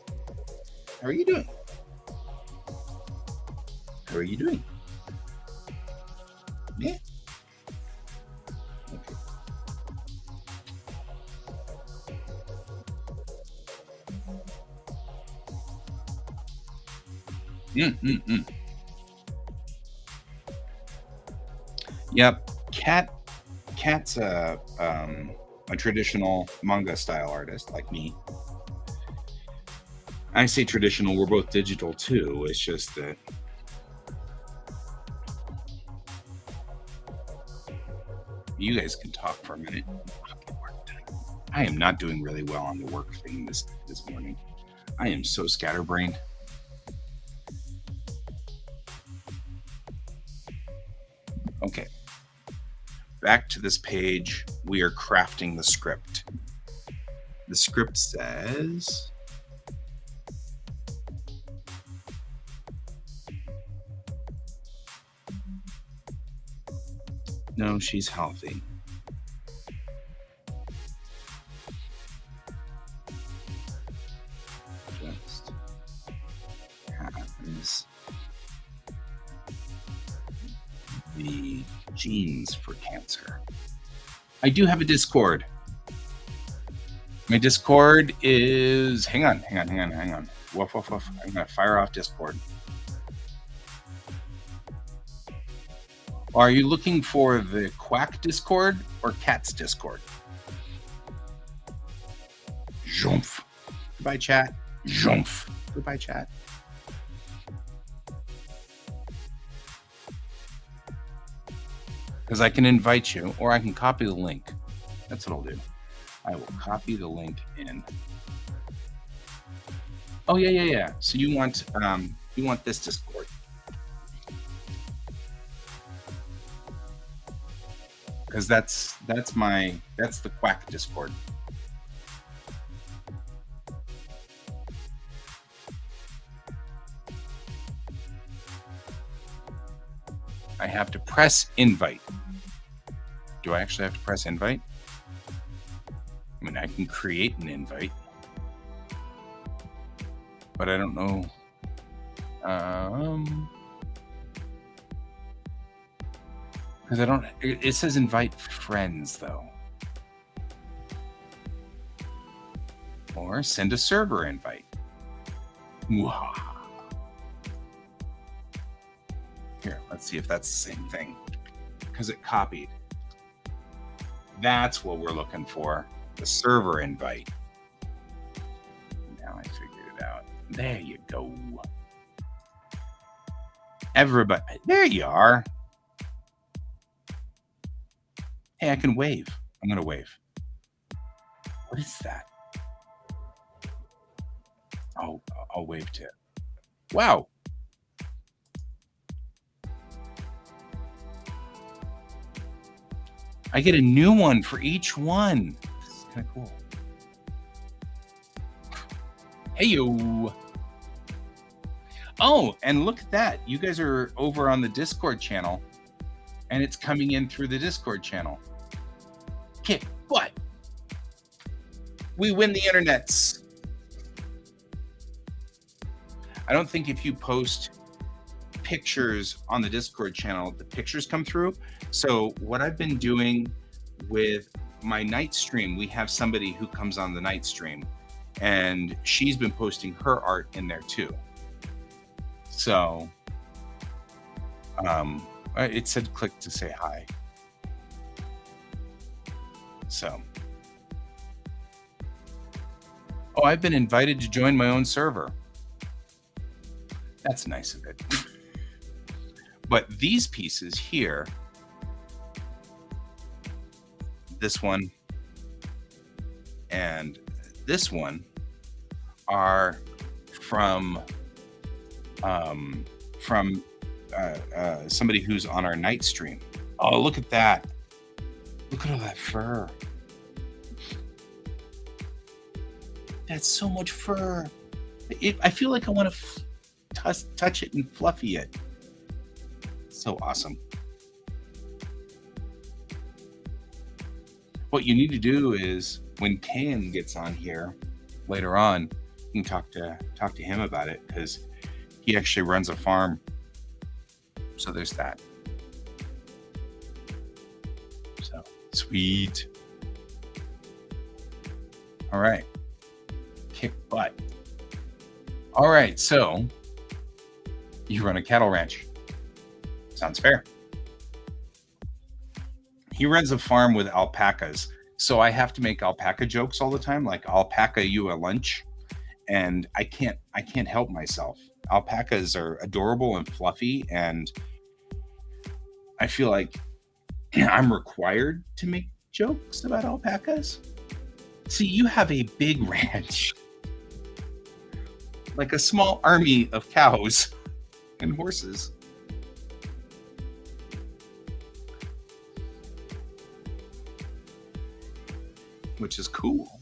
How are you doing? How are you doing? Yeah. Okay. Yep. Cat's a traditional manga style artist like me. I say traditional, we're both digital too. It's just that you guys can talk for a minute. I am not doing really well on the work thing this morning. I am so scatterbrained. Okay. Back to this page, we are crafting the script. The script says, no, she's healthy. Just has the genes for cancer. I do have a Discord. My Discord is, hang on. Woof, woof, woof. I'm gonna fire off Discord. Are you looking for the Quack Discord or Cat's Discord? Jump. Goodbye, chat. Jump. Goodbye, chat. Because I can invite you, or I can copy the link. That's what I'll do. I will copy the link in. Oh yeah. So you want this Discord? Because that's the Quack Discord. I have to press invite. Do I actually have to press invite? I mean, I can create an invite, but I don't know. Because I don't. It says invite friends though, or send a server invite. Mwah. Here, let's see if that's the same thing. Because it copied. That's what we're looking for. The server invite. Now I figured it out. There you go. Everybody. There you are. Hey, I can wave. I'm going to wave. What is that? Oh, I'll wave to it. Wow. I get a new one for each one. This is kind of cool. Hey, yo. Oh, and look at that. You guys are over on the Discord channel, and it's coming in through the Discord channel. Kick butt. We win the internets. I don't think if you post pictures on the Discord channel, the pictures come through. So what I've been doing with my night stream, we have somebody who comes on the night stream, and she's been posting her art in there too. So it said click to say hi. So, oh, I've been invited to join my own server. That's nice of it. But these pieces here, this one and this one, are from somebody who's on our night stream. Oh, look at that. Look at all that fur. That's so much fur. I feel like I want to touch it and fluffy it. So awesome. What you need to do is when Ken gets on here later on, you can talk to him about it, because he actually runs a farm. So there's that. So sweet. All right. Kick butt. All right. So you run a cattle ranch. Sounds fair. He runs a farm with alpacas. So I have to make alpaca jokes all the time, like alpaca you a lunch. And I can't help myself. Alpacas are adorable and fluffy, and I feel like I'm required to make jokes about alpacas. See, you have a big ranch, like a small army of cows and horses. which is cool.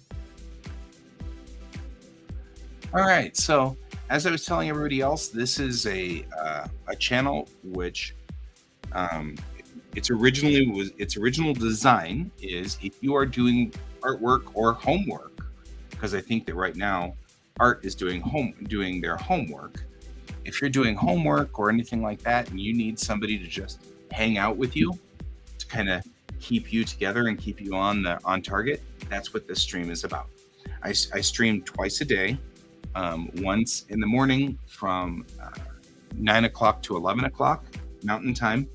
All right, so as I was telling everybody else, this is a channel which um, its original design is if you are doing artwork or homework, because I think that right now art is doing their homework. If you're doing homework or anything like that, and you need somebody to just hang out with you to kind of keep you together and keep you on target, that's what this stream is about. I stream twice a day, once in the morning from 9 o'clock to 11 o'clock Mountain Time,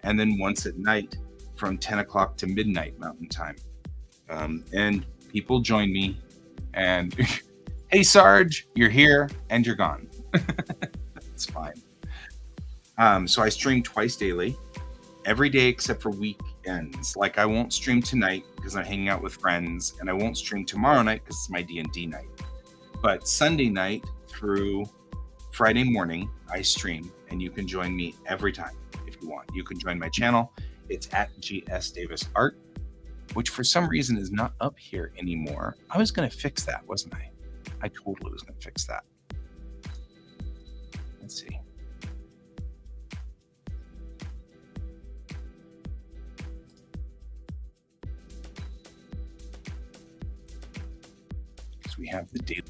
and then once at night from 10 o'clock to midnight Mountain Time. And people join me, and hey, Sarge, you're here and you're gone. It's fine. So I stream twice daily, every day except for weekends. Like I won't stream tonight because I'm hanging out with friends, and I won't stream tomorrow night because it's my D&D night. But Sunday night through Friday morning, I stream, and you can join me every time if you want. You can join my channel. It's at GS Davis Art, which for some reason is not up here anymore. I was going to fix that, wasn't I? I totally was going to fix that. Let's see. So we have the daily.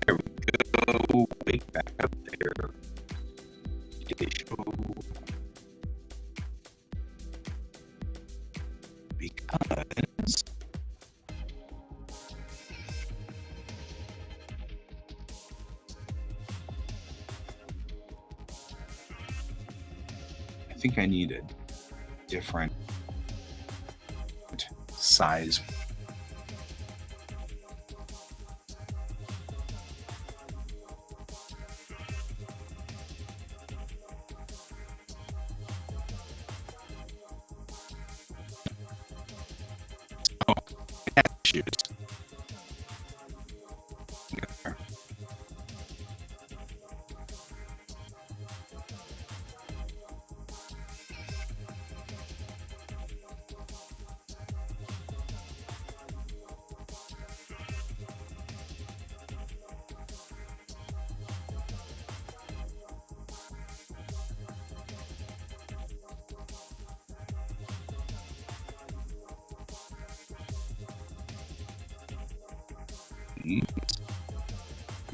There we go. Way back up there. Daily show. Because I think I need a different size. Oh, shoes.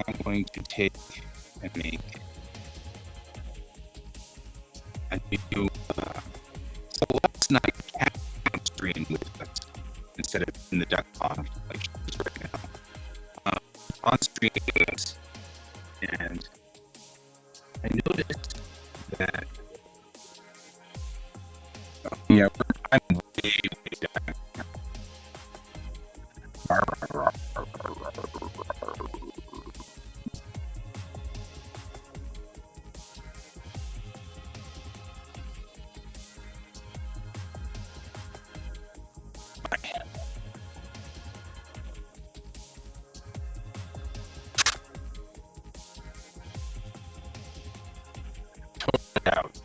I'm going to take and make a new. So last night, cat stream with us instead of in the duck pond like she is right now. On stream with us, and I noticed that. Yeah, I'm way down. Out.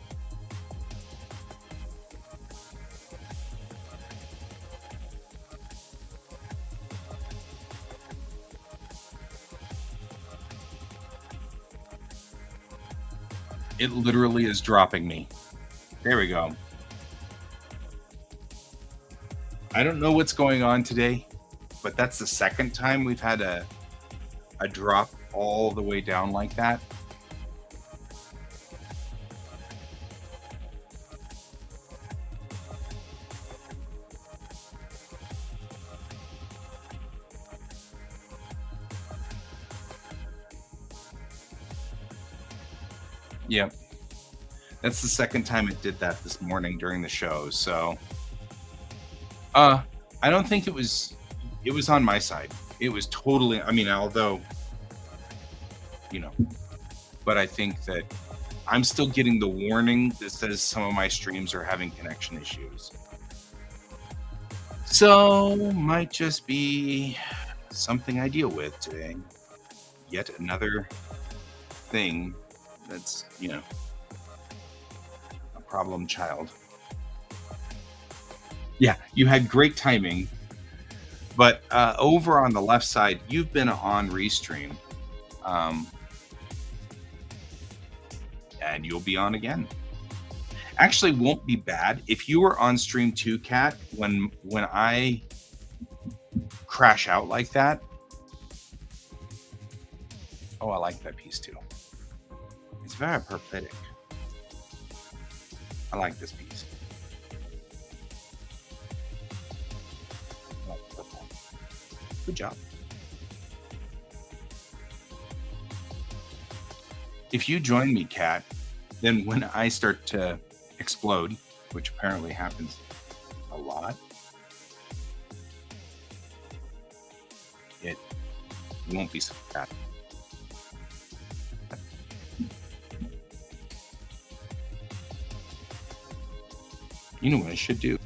It literally is dropping me. There we go. I don't know what's going on today, but that's the second time we've had a drop all the way down like that. Yep. That's the second time it did that this morning during the show. So I don't think it was on my side. It was totally, I mean, although, you know, but I think that I'm still getting the warning that says some of my streams are having connection issues. So might just be something I deal with today. Yet another thing that's, you know, a problem child. Yeah, you had great timing But over on the left side, you've been on restream, and you'll be on again. Actually, won't be bad if you were on stream too, Kat. When I crash out like that. Oh, I like that piece too. It's very prophetic. I like this piece. I like purple. Good job. If you join me, Kat, then when I start to explode, which apparently happens a lot, it won't be so bad. You know what I should do?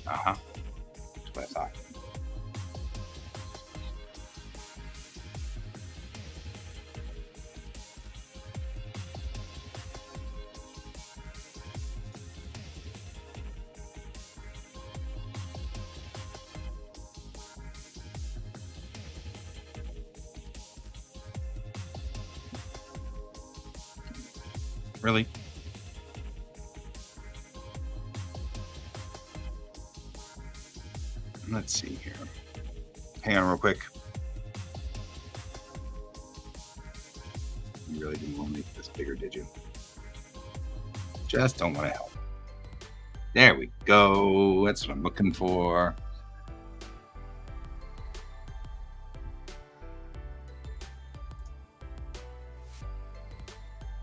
Uh-huh. That's what I thought. Really? Let's see here. Hang on real quick. You really didn't want to make this bigger, did you? Just don't want to help. There we go. That's what I'm looking for.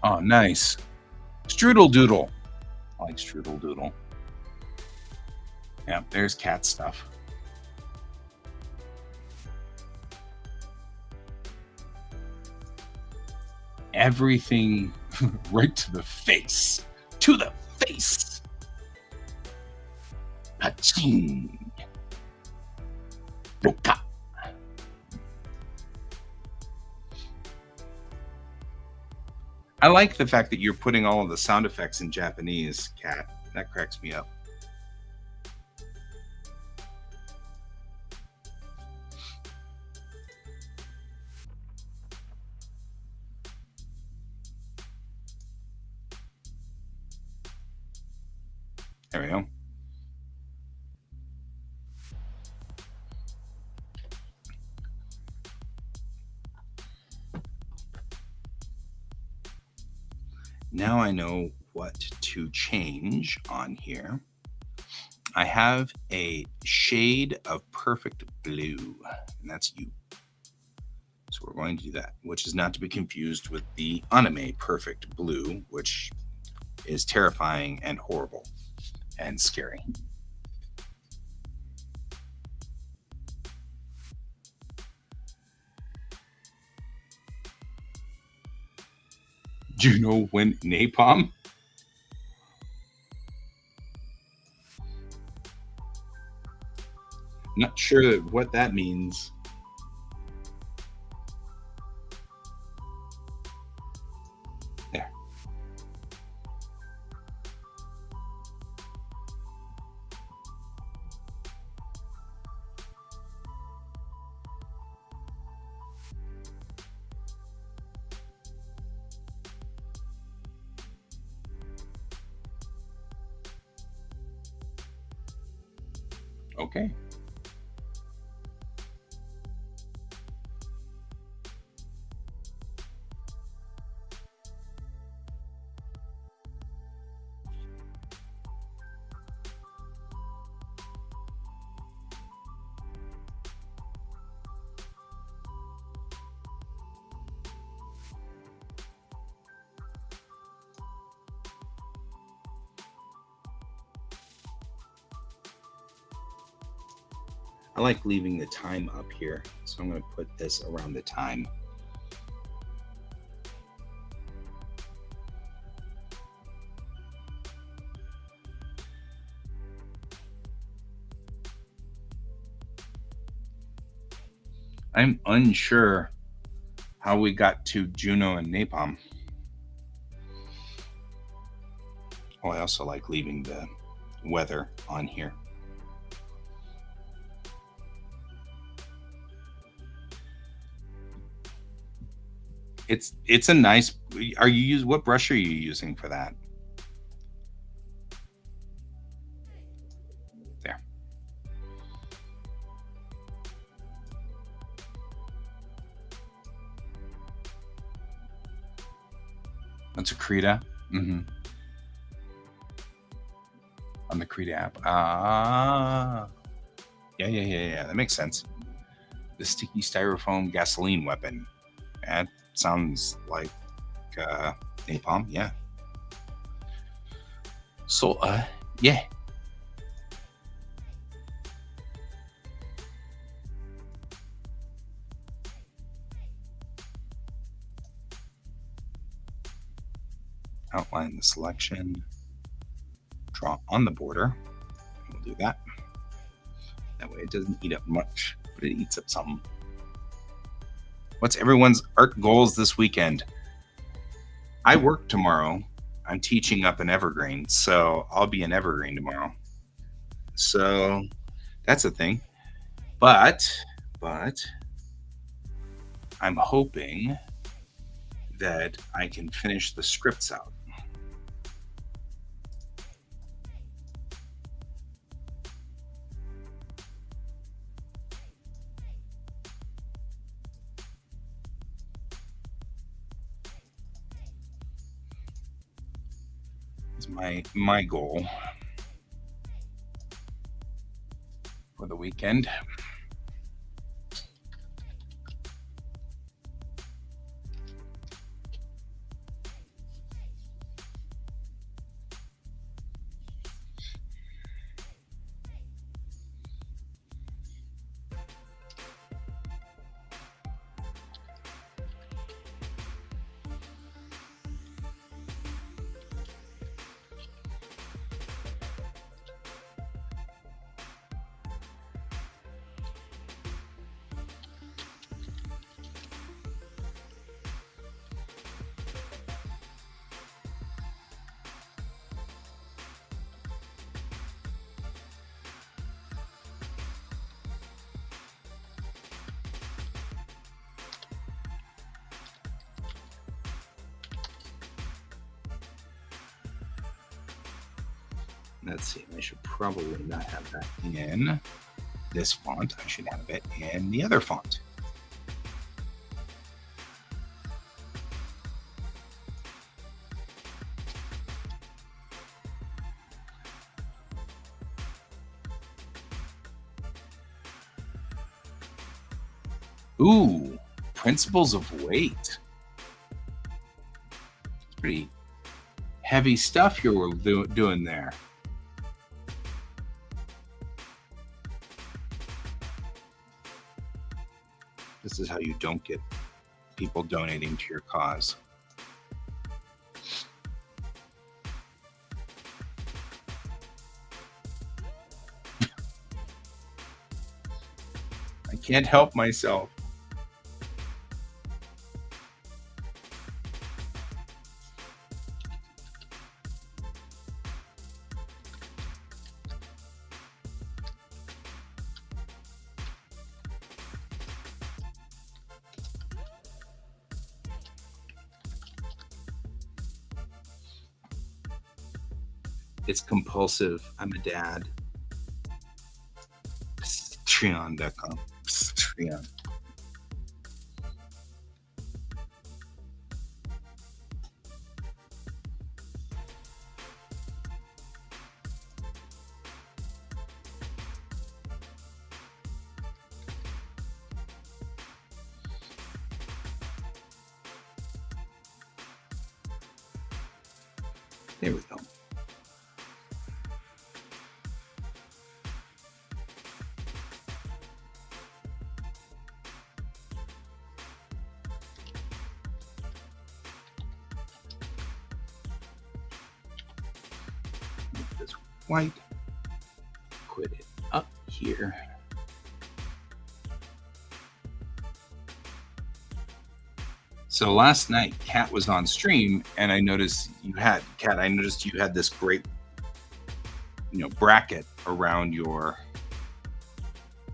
Oh, nice. Strudel doodle. I like strudel doodle. Yeah, there's cat stuff. Everything right to the face. To the face. Paching. Boka. I like the fact that you're putting all of the sound effects in Japanese, Kat. That cracks me up. There we go. Now I know what to change on here. I have a shade of perfect blue, and that's you. So we're going to do that, which is not to be confused with the anime perfect blue, which is terrifying and horrible and scary. Do you know when napalm? Not sure what that means. There. Okay. I like leaving the time up here, so I'm going to put this around the time. I'm unsure how we got to Juno and Napalm. Oh, I also like leaving the weather on here. It's a nice. Are you use what brush are you using for that? There. That's a Krita. Mm-hmm. On the Krita app. Yeah. That makes sense. The sticky styrofoam gasoline weapon. That sounds like napalm. Yeah. So, yeah. Outline the selection. Draw on the border. We'll do that. That way it doesn't eat up much, but it eats up something. What's everyone's art goals this weekend? I work tomorrow. I'm teaching up in Evergreen, so I'll be in Evergreen tomorrow. So that's a thing. But I'm hoping that I can finish the scripts out. It's my goal for the weekend. Let's see, I should probably not have that in this font. I should have it in the other font. Ooh, principles of weight. Pretty heavy stuff you're doing there. This is how you don't get people donating to your cause. I can't help myself. It's compulsive. I'm a dad. Patreon.com. Patreon. There we go. Make this white. Put it up here. So last night, Kat was on stream, and I noticed you had this great, bracket around your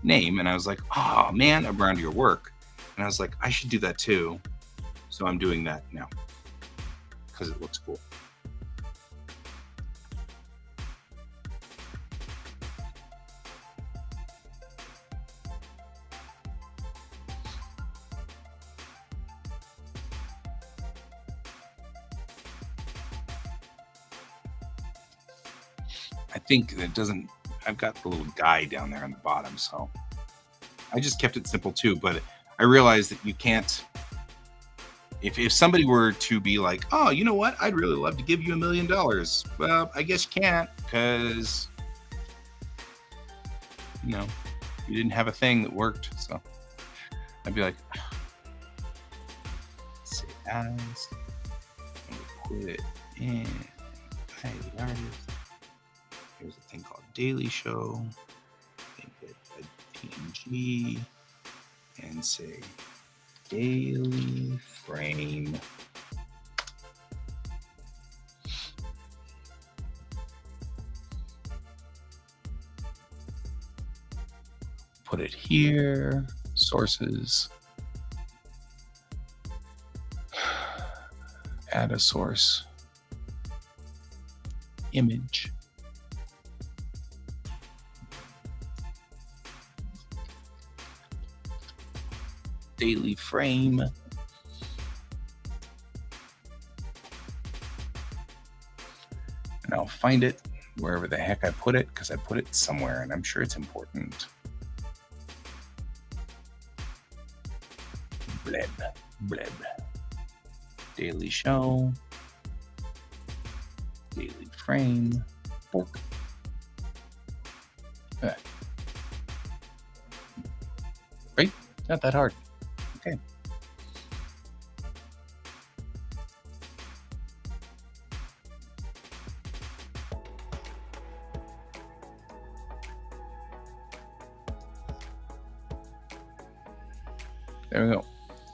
name, and I was like, oh man, around your work, and I was like, I should do that too. So I'm doing that now because it looks cool. I think it doesn't. I've got the little guy down there on the bottom, so I just kept it simple too. But I realized that you can't. If somebody were to be like, oh, you know what? I'd really love to give you $1 million. Well, I guess you can't because you didn't have a thing that worked. So I'd be like, say as, and we put it in. Hey, the artist. Here's a thing called Daily Show. Make it a PNG and say Daily Frame. Put it here. Sources. Add a source. Image. Daily frame. And I'll find it wherever the heck I put it, because I put it somewhere and I'm sure it's important. Bleb, bleb. Daily show. Daily frame. Bork. Right? Not that hard. Okay. There we go.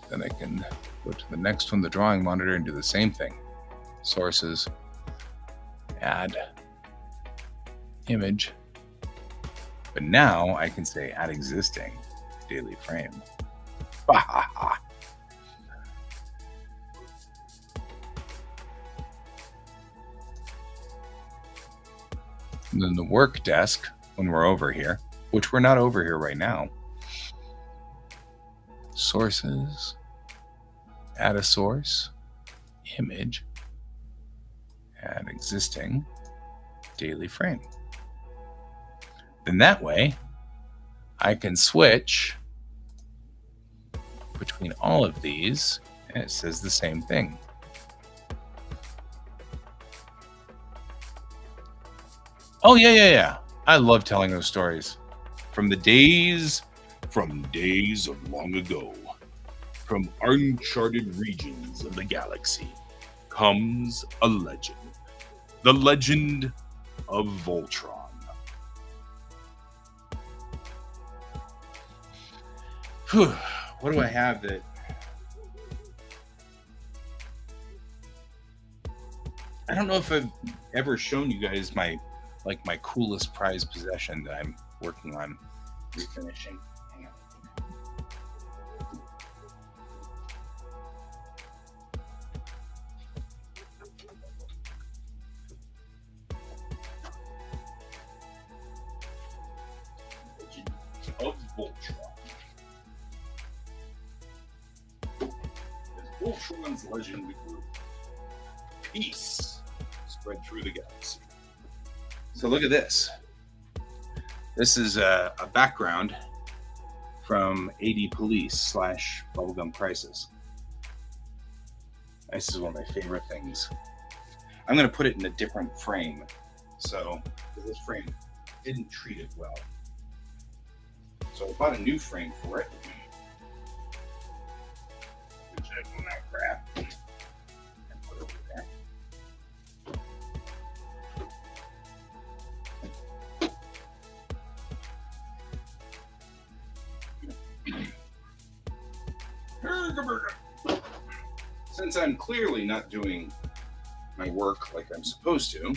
Then I can go to the next one, the drawing monitor, and do the same thing. Sources, add image. But now I can say add existing daily frame. And then the work desk, when we're over here, which we're not over here right now. Sources, add a source, image, add existing daily frame. Then that way I can switch between all of these and it says the same thing. Oh yeah. I love telling those stories from days of long ago. From uncharted regions of the galaxy comes a legend. The legend of Voltron. Whew. What do I have that? I don't know if I've ever shown you guys my coolest prized possession that I'm working on refinishing. Hang on. Legend of Voltron. As Voltron's legend grew, peace spread through the galaxy. So look at this. This is a background from AD Police / Bubblegum Crisis. This is one of my favorite things. I'm going to put it in a different frame. So this frame didn't treat it well. So I bought a new frame for it. Check on that crap. And put it over there. since I'm clearly not doing my work like I'm supposed to,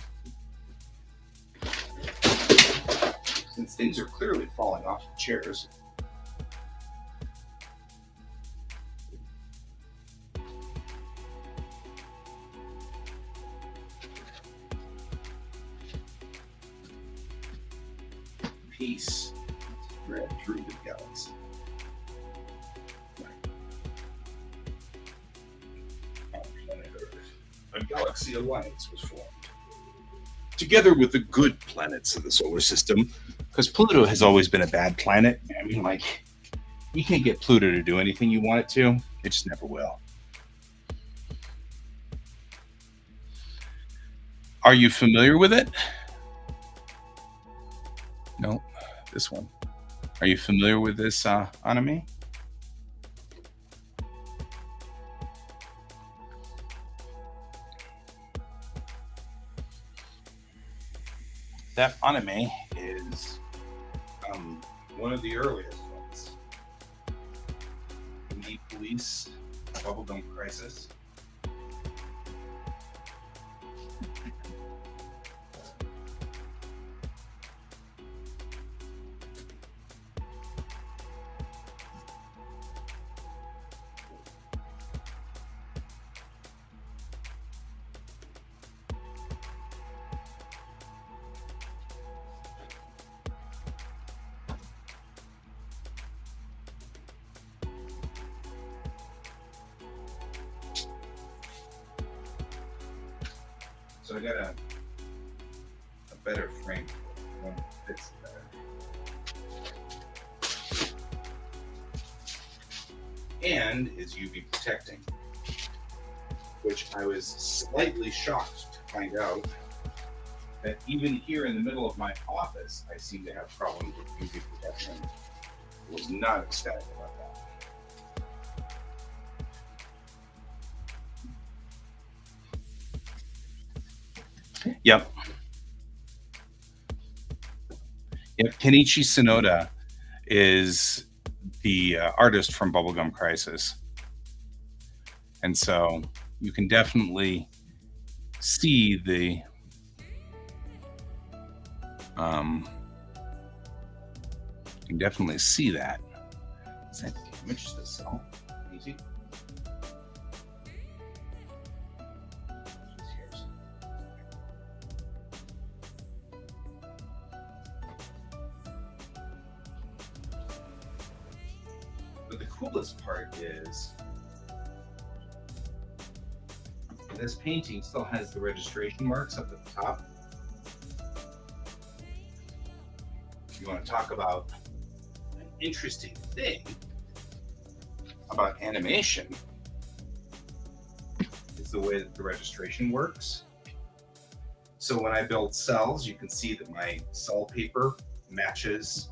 since things are clearly falling off the chairs, peace, grab through the galaxy. On planet Earth, a galaxy alliance was formed. Together with the good planets of the solar system, because Pluto has always been a bad planet. I mean, like, you can't get Pluto to do anything you want it to. It just never will. Are you familiar with it? No, this one. Are you familiar with this anime? That anime is one of the earliest ones. Meat Police, Bubblegum Crisis. So I got a better frame for one that fits better. And is UV protecting, which I was slightly shocked to find out that even here in the middle of my office, I seem to have problems with UV protection. I was not ecstatic about that. Yep. Kenichi Sonoda is the artist from Bubblegum Crisis. And so you can definitely see the you can definitely see that. Is that damage to cell? Easy. But the coolest part is this painting still has the registration marks up at the top. If you want to talk about an interesting thing about animation, is the way that the registration works. So when I build cells, you can see that my cell paper matches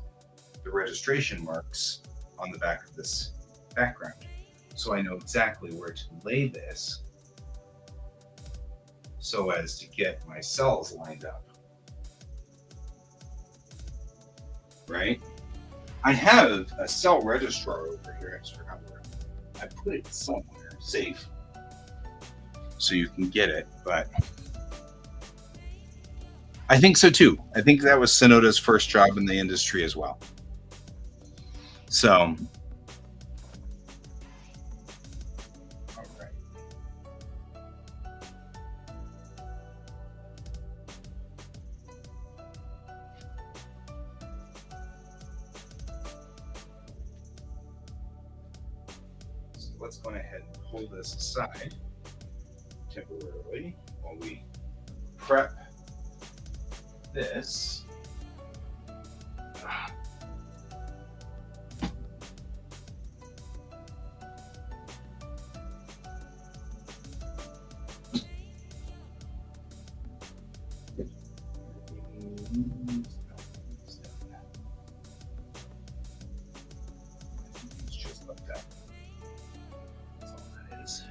the registration marks on the back of this background. So I know exactly where to lay this so as to get my cells lined up. Right? I have a cell registrar over here. I just forgot where I put it somewhere safe so you can get it, but I think so too. I think that was Sonoda's first job in the industry as well. So, all right. So let's go ahead and pull this aside temporarily while we prep this. It's just like that. That's all that is.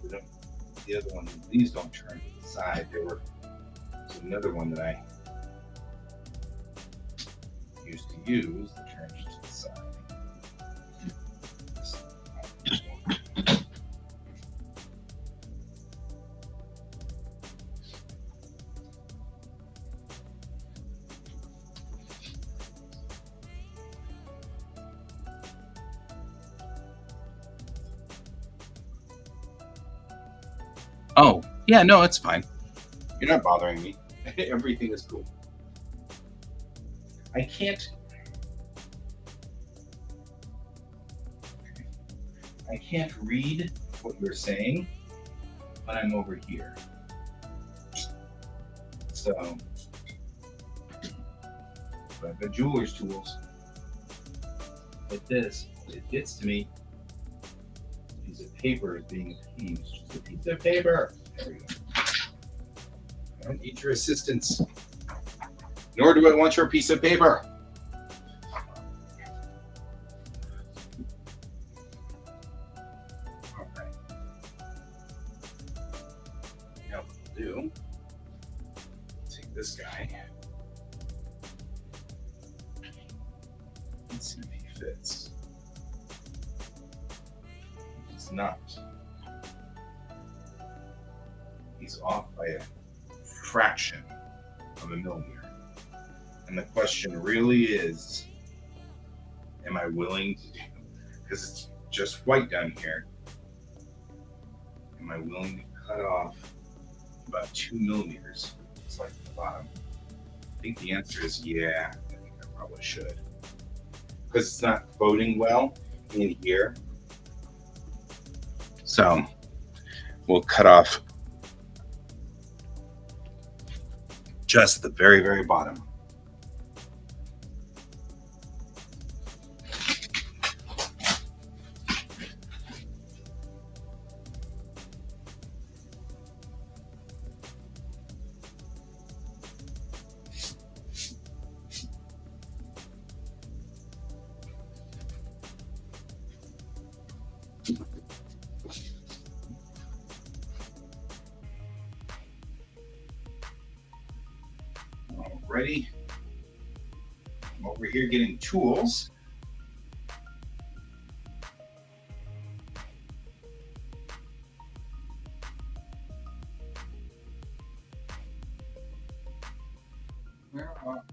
we don't, the other one, these don't turn to the side. There were another one that I used to use that turns to the side. Oh, yeah, no, it's fine. You're not bothering me. Everything is cool. I can't. I can't read what you're saying when I'm over here. So, but the jeweler's tools, like this, it gets to me. A piece of paper is being used. Just a piece of paper. There we go. I don't need your assistance. Nor do I want your piece of paper. All right. Now what we'll do, take this guy. Let's see if he fits. He's not. He's off by a fraction of a millimeter. And the question really is, am I willing to do, because it's just white down here, am I willing to cut off about 2 millimeters? It's like the bottom. I think the answer is yeah, I think I probably should. Because it's not coating well in here. So we'll cut off just the very, very bottom. Alrighty. I'm over here getting tools. Where are all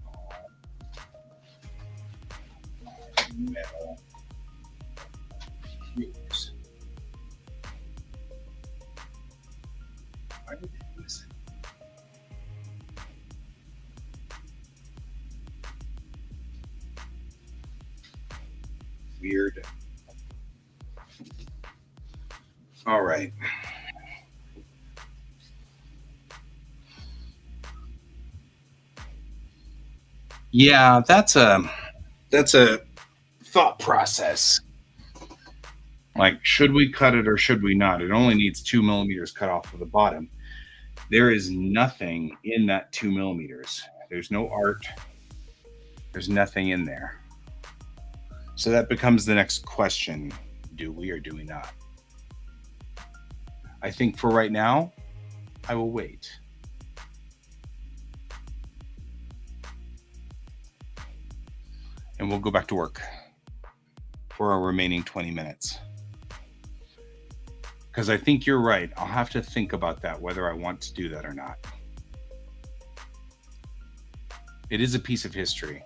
metal cubes? Why would they do this? Weird. All right. Yeah, that's a thought process. Like, should we cut it or should we not? It only needs 2 millimeters cut off of the bottom. There is nothing in that 2 millimeters. There's no art. There's nothing in there. So that becomes the next question. Do we or do we not? I think for right now, I will wait. And we'll go back to work for our remaining 20 minutes. Because I think you're right. I'll have to think about that, whether I want to do that or not. It is a piece of history.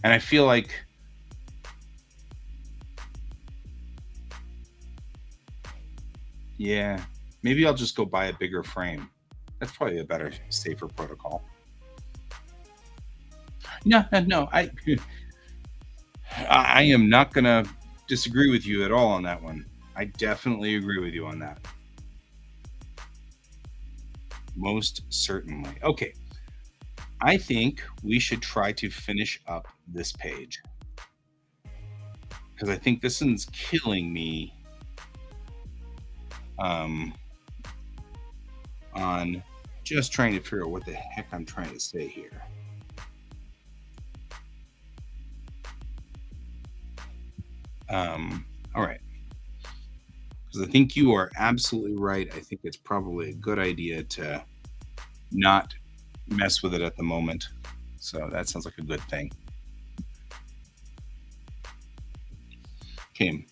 And I feel like yeah, maybe I'll just go buy a bigger frame. That's probably a better, safer protocol. No, no, I am not going to disagree with you at all on that one. I definitely agree with you on that. Most certainly. Okay. I think we should try to finish up this page. Because I think this one's killing me on just trying to figure out what the heck I'm trying to say here. All right. Because I think you are absolutely right. I think it's probably a good idea to not mess with it at the moment. So that sounds like a good thing. Okay.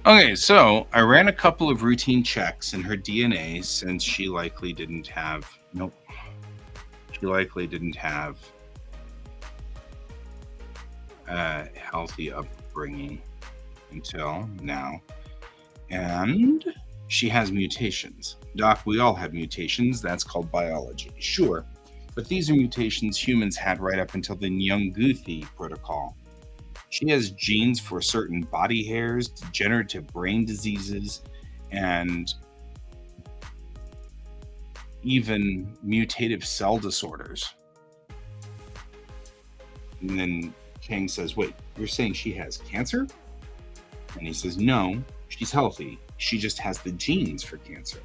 Okay, so I ran a couple of routine checks in her DNA since she likely didn't have a healthy upbringing until now. And she has mutations. Doc, we all have mutations. That's called biology. Sure. But these are mutations humans had right up until the Nyunguthi protocol. She has genes for certain body hairs, degenerative brain diseases, and even mutative cell disorders. And then Chang says, "Wait, you're saying she has cancer?" And he says, "No, she's healthy. She just has the genes for cancer."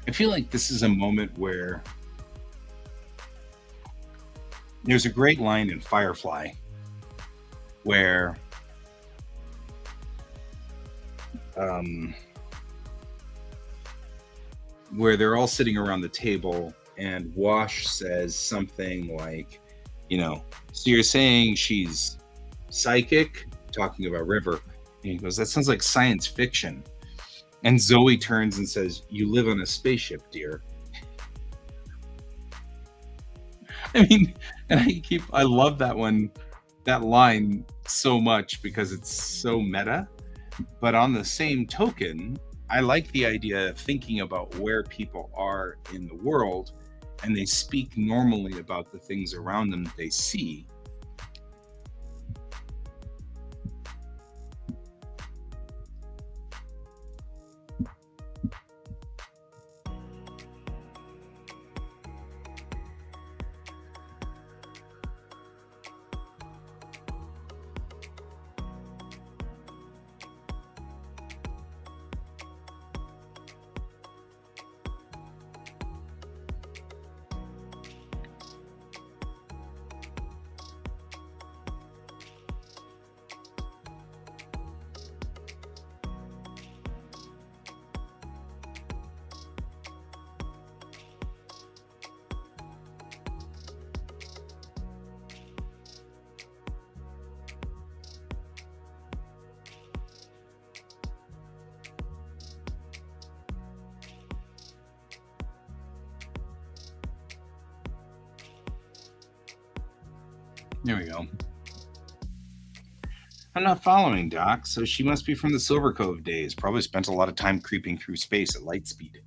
I feel like this is a moment where there's a great line in Firefly where um, where they're all sitting around the table and Wash says something like, so you're saying she's psychic, talking about River. And he goes, that sounds like science fiction. And Zoe turns and says, you live on a spaceship, dear. I mean, and I love that line so much because it's so meta. But on the same token, I like the idea of thinking about where people are in the world and they speak normally about the things around them that they see. There we go. I'm not following, Doc, so she must be from the Silver Cove days. Probably spent a lot of time creeping through space at light speed.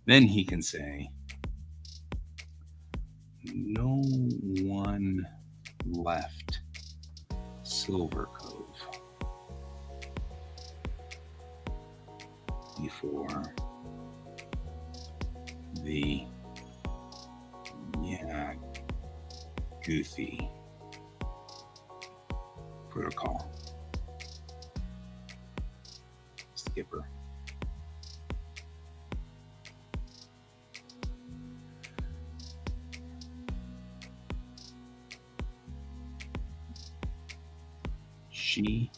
Then he can say, no one left Silver Cove before the goofy protocol. Skipper. She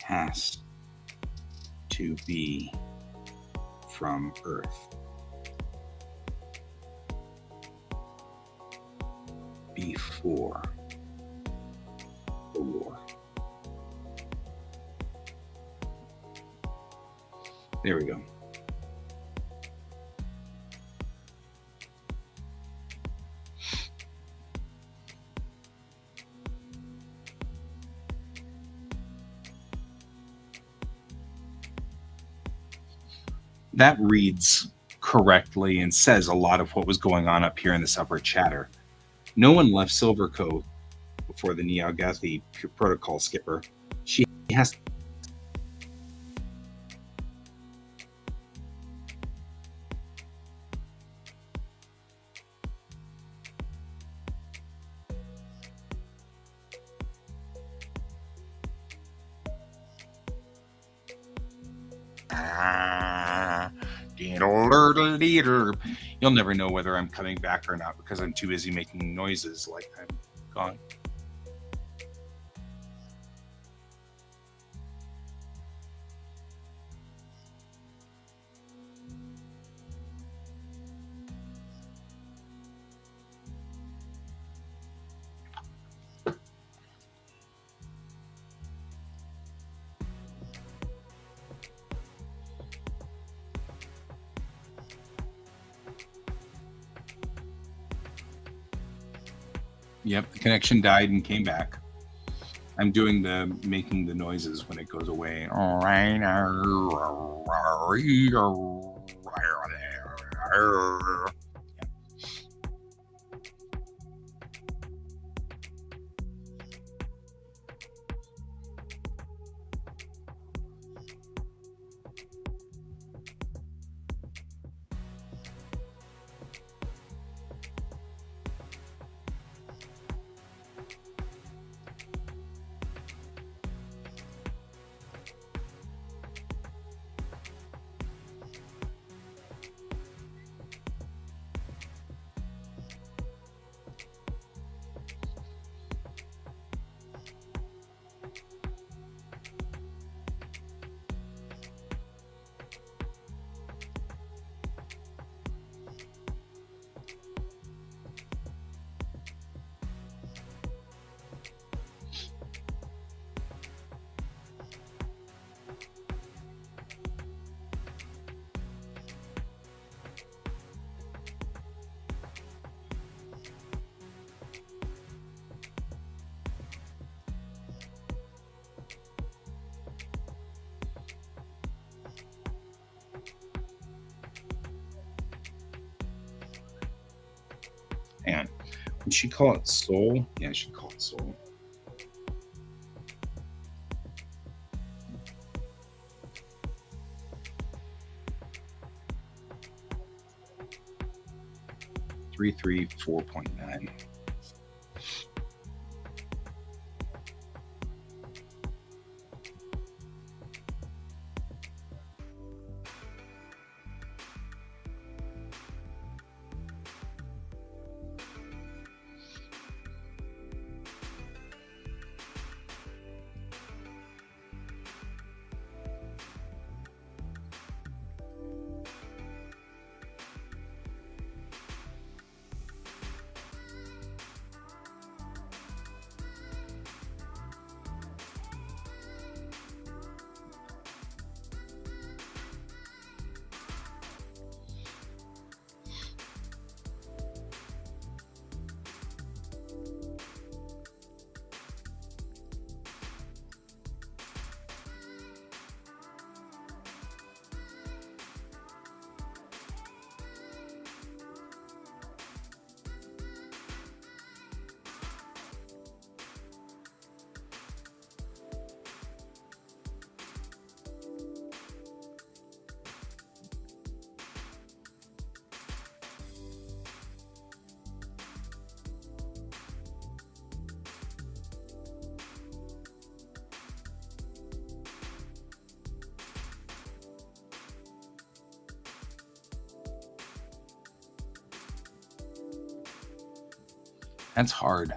has to be from Earth before the war. There we go. That reads correctly and says a lot of what was going on up here in this upper chatter. No one left Silver Cove before the Neogathi protocol skipper. She has You'll never know whether I'm coming back or not because I'm too busy making noises like I'm gone. Yep, the connection died and came back. I'm doing the making the noises when it goes away. And would she call it soul? Yeah, she'd call it soul. Three 4.9. That's hard.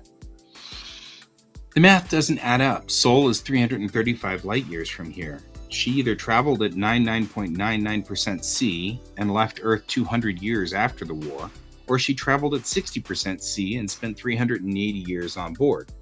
The math doesn't add up. Seoul is 335 light years from here. She either traveled at 99.99% C and left Earth 200 years after the war, or she traveled at 60% C and spent 380 years on board.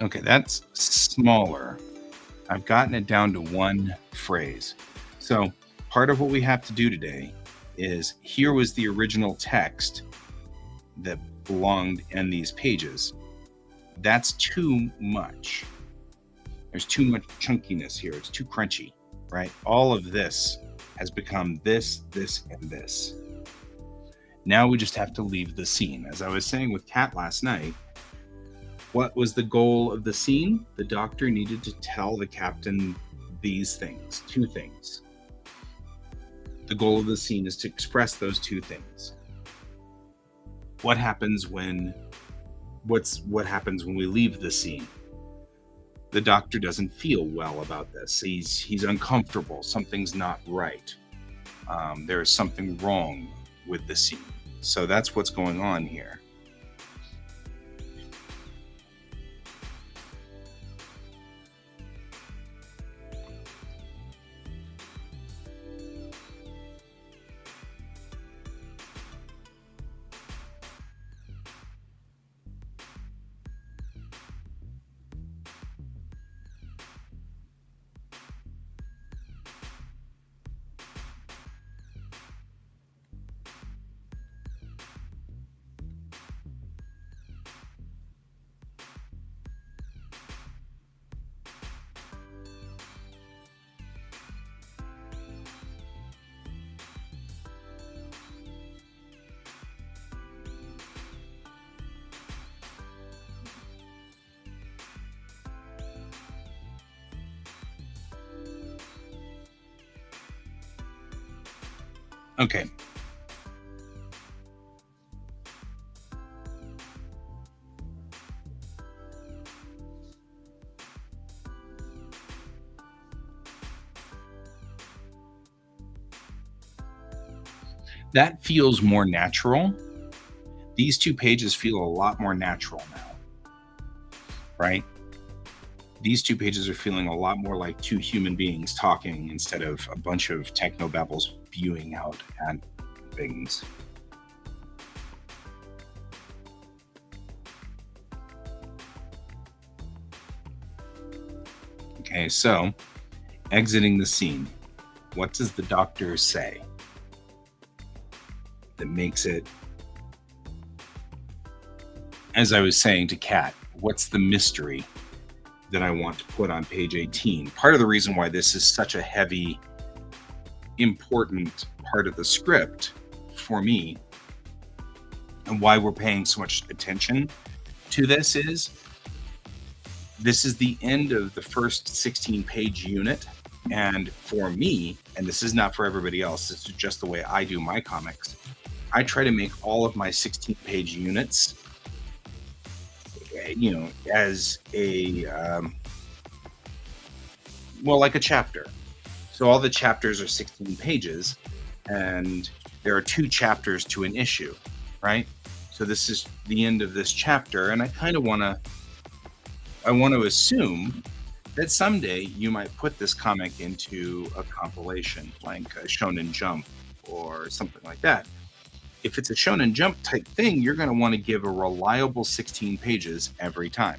Okay, that's smaller. I've gotten it down to one phrase. So part of what we have to do today is here was the original text that belonged in these pages. That's too much. There's too much chunkiness here. It's too crunchy, right? All of this has become this, this, and this. Now we just have to leave the scene. As I was saying with Kat last night, what was the goal of the scene? The doctor needed to tell the captain these things, two things. The goal of the scene is to express those two things. What happens when we leave the scene? The doctor doesn't feel well about this. He's uncomfortable. Something's not right. There is something wrong with the scene. So that's what's going on here. Okay. That feels more natural. These two pages feel a lot more natural now, right? These two pages are feeling a lot more like two human beings talking instead of a bunch of technobabbles spewing out at things. Okay, so exiting the scene. What does the doctor say that makes it, as I was saying to Kat, what's the mystery that I want to put on page 18? Part of the reason why this is such a heavy, important part of the script for me and why we're paying so much attention to this is the end of the first 16-page unit. And for me, and this is not for everybody else, this is just the way I do my comics, I try to make all of my 16-page units, as a, like a chapter. So all the chapters are 16 pages, and there are 2 chapters to an issue, right? So this is the end of this chapter, and I kind of want to assume that someday you might put this comic into a compilation, like a Shonen Jump or something like that. If it's a Shonen Jump type thing, you're going to want to give a reliable 16 pages every time.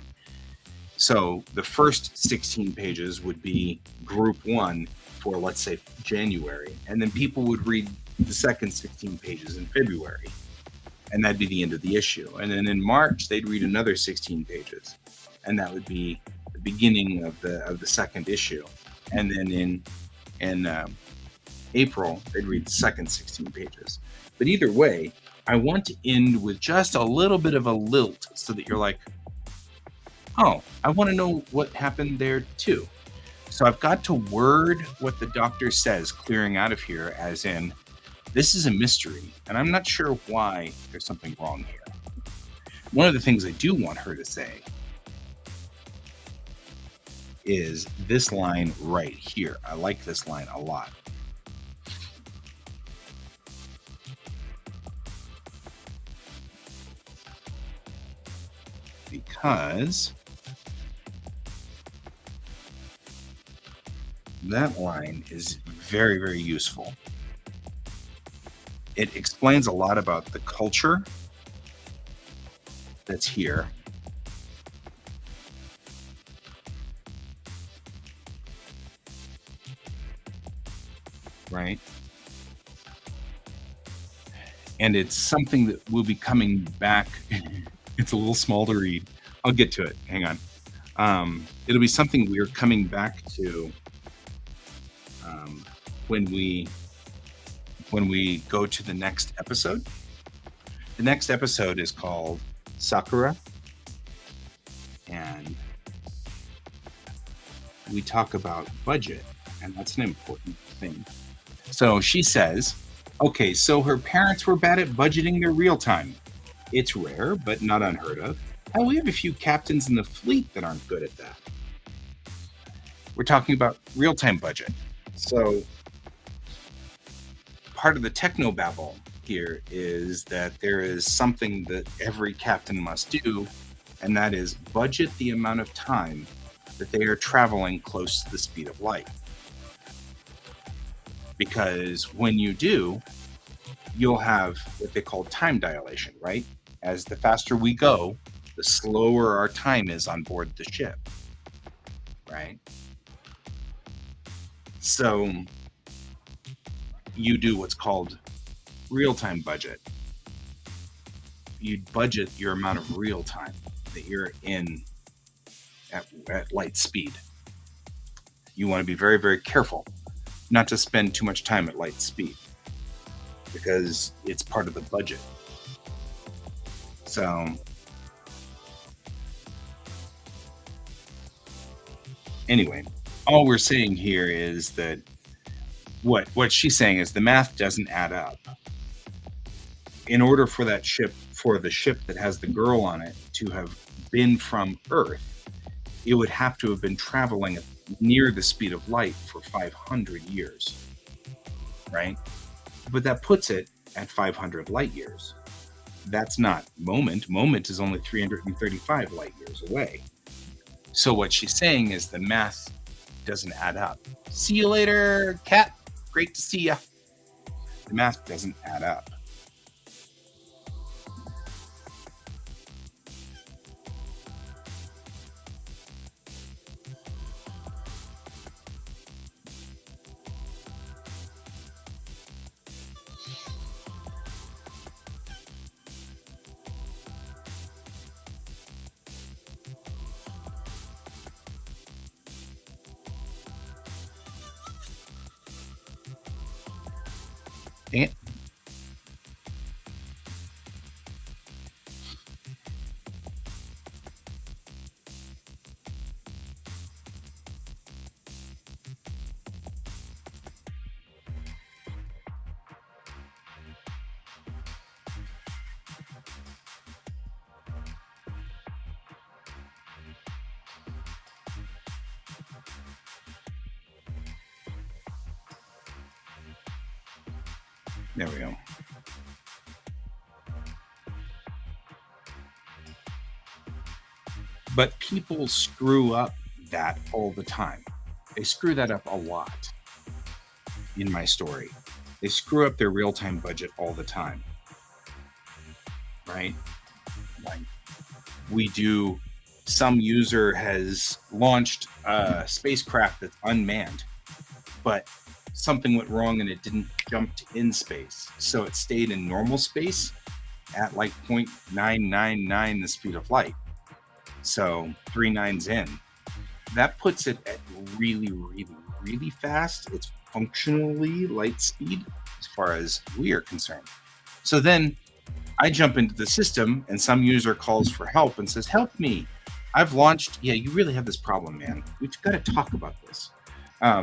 So the first 16 pages would be group 1 for, let's say, January, and then people would read the second 16 pages in February, and that'd be the end of the issue. And then in March, they'd read another 16 pages, and that would be the beginning of the second issue. And then in April, they'd read the second 16 pages. But either way, I want to end with just a little bit of a lilt so that you're like, oh, I want to know what happened there too. So I've got to word what the doctor says, clearing out of here, as in, this is a mystery, and I'm not sure why there's something wrong here. One of the things I do want her to say is this line right here. I like this line a lot. Because that line is very, very useful. It explains a lot about the culture that's here. right? And it's something that will be coming back. It's a little small to read. I'll get to it. Hang on. It'll be something we're coming back to um, when we go to the next episode. The next episode is called Sakura, and we talk about budget, and that's an important thing. So she says, okay, so her parents were bad at budgeting their real time. It's rare, but not unheard of. Hell, we have a few captains in the fleet that aren't good at that. We're talking about real time budget. So part of the technobabble here is that there is something that every captain must do, and that is budget the amount of time that they are traveling close to the speed of light. Because when you do, you'll have what they call time dilation, right? As the faster we go, the slower our time is on board the ship, right? So you do what's called real-time budget. You budget your amount of real time that you're in at light speed. You want to be very, very careful not to spend too much time at light speed because it's part of the budget. So anyway, all we're saying here is that what she's saying is the math doesn't add up. In order for the ship that has the girl on it to have been from Earth, it would have to have been traveling near the speed of light for 500 years, right? But that puts it at 500 light years. That's not Moment. Moment is only 335 light years away. So what she's saying is the math doesn't add up. See you later, Cat. Great to see ya. The math doesn't add up. Dang it. There we go. But people screw up that all the time. They screw that up a lot in my story. They screw up their real-time budget all the time. Right? Like we do, some user has launched a spacecraft that's unmanned, but something went wrong and it didn't jump to in space. So it stayed in normal space at like 0.999 the speed of light. So 3 nines in. That puts it at really, really, really fast. It's functionally light speed as far as we are concerned. So then I jump into the system and some user calls for help and says, help me. I've launched, yeah, you really have this problem, man. We've got to talk about this.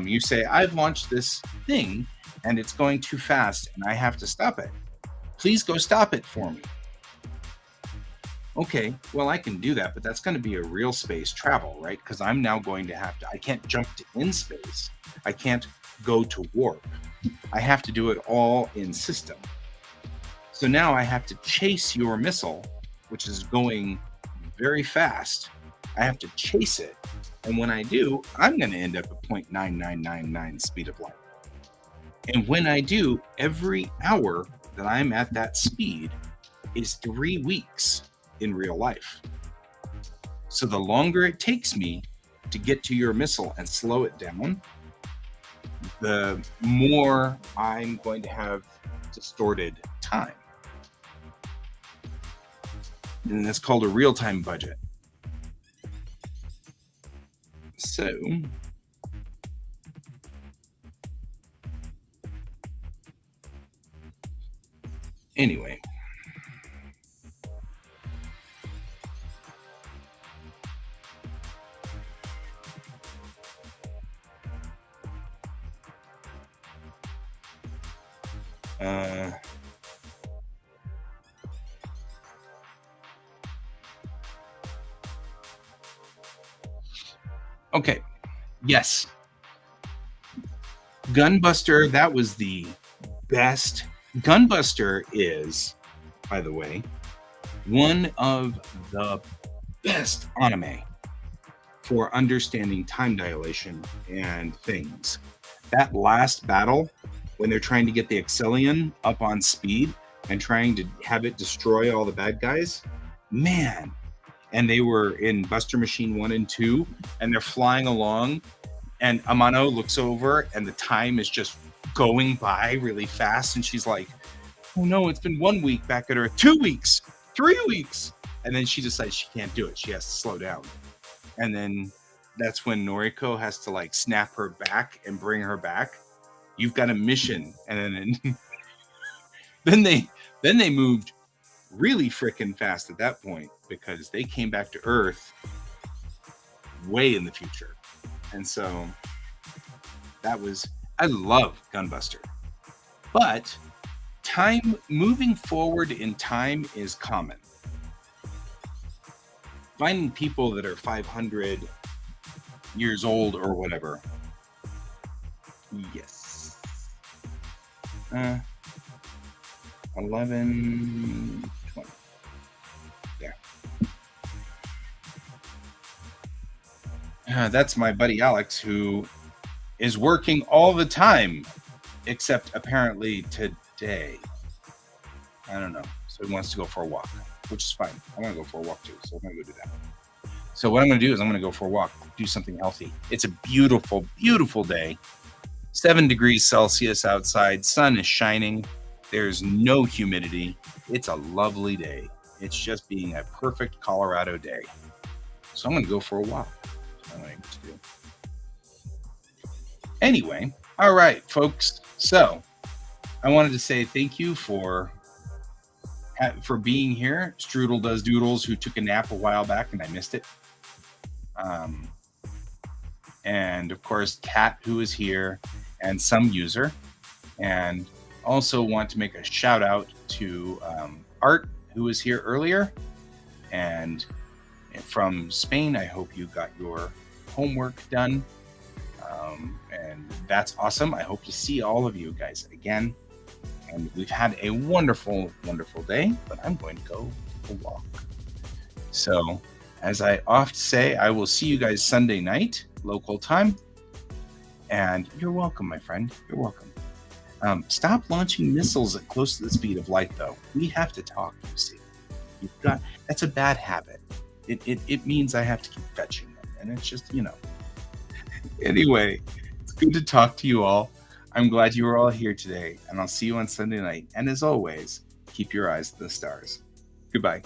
You say, I've launched this thing and it's going too fast and I have to stop it. Please go stop it for me. Okay, well, I can do that, but that's going to be a real space travel, right? Because I'm now going to have to, I can't jump to in space. I can't go to warp. I have to do it all in system. So now I have to chase your missile, which is going very fast. I have to chase it. And when I do, I'm going to end up at 0.9999 speed of light. And when I do, every hour that I'm at that speed is 3 weeks in real life. So the longer it takes me to get to your missile and slow it down, the more I'm going to have distorted time. And that's called a real-time budget. So, anyway. Okay. Yes. Gunbuster, that was the best. Gunbuster is, by the way, one of the best anime for understanding time dilation and things. That last battle, when they're trying to get the Excellion up on speed and trying to have it destroy all the bad guys, man. And they were in Buster Machine 1 and 2, and they're flying along, and Amano looks over, and the time is just going by really fast, and she's like, oh no, it's been 1 week back at Earth, 2 weeks, 3 weeks. And then she decides she can't do it. She has to slow down. And then that's when Noriko has to like snap her back and bring her back. You've got a mission. And then they moved really freaking fast at that point because they came back to Earth way in the future. And so that was, I love Gunbuster. But time, moving forward in time is common. Finding people that are 500 years old or whatever. Yes. 11, 20. There. That's my buddy Alex, who is working all the time, except apparently today. I don't know. So he wants to go for a walk, which is fine. I want to go for a walk too, so I'm going to go do that. So what I'm going to do is I'm going to go for a walk, do something healthy. It's a beautiful, beautiful day. 7 degrees Celsius outside. Sun is shining. There's no humidity. It's a lovely day. It's just being a perfect Colorado day. So I'm going to go for a walk. That's what I like to do. Anyway, all right, folks. So I wanted to say thank you for being here. Strudel Does Doodles, who took a nap a while back and I missed it. And of course, Kat, who is here, and some user. And also want to make a shout out to Art, who was here earlier. And from Spain, I hope you got your homework done. And that's awesome. I hope to see all of you guys again. And we've had a wonderful, wonderful day, but I'm going to go for a walk. So, as I oft say, I will see you guys Sunday night, local time. And you're welcome, my friend. You're welcome. Stop launching missiles at close to the speed of light, though. We have to talk, you see. That's a bad habit. It means I have to keep fetching them. And it's just, Anyway, it's good to talk to you all. I'm glad you were all here today, and I'll see you on Sunday night. And as always, keep your eyes to the stars. Goodbye.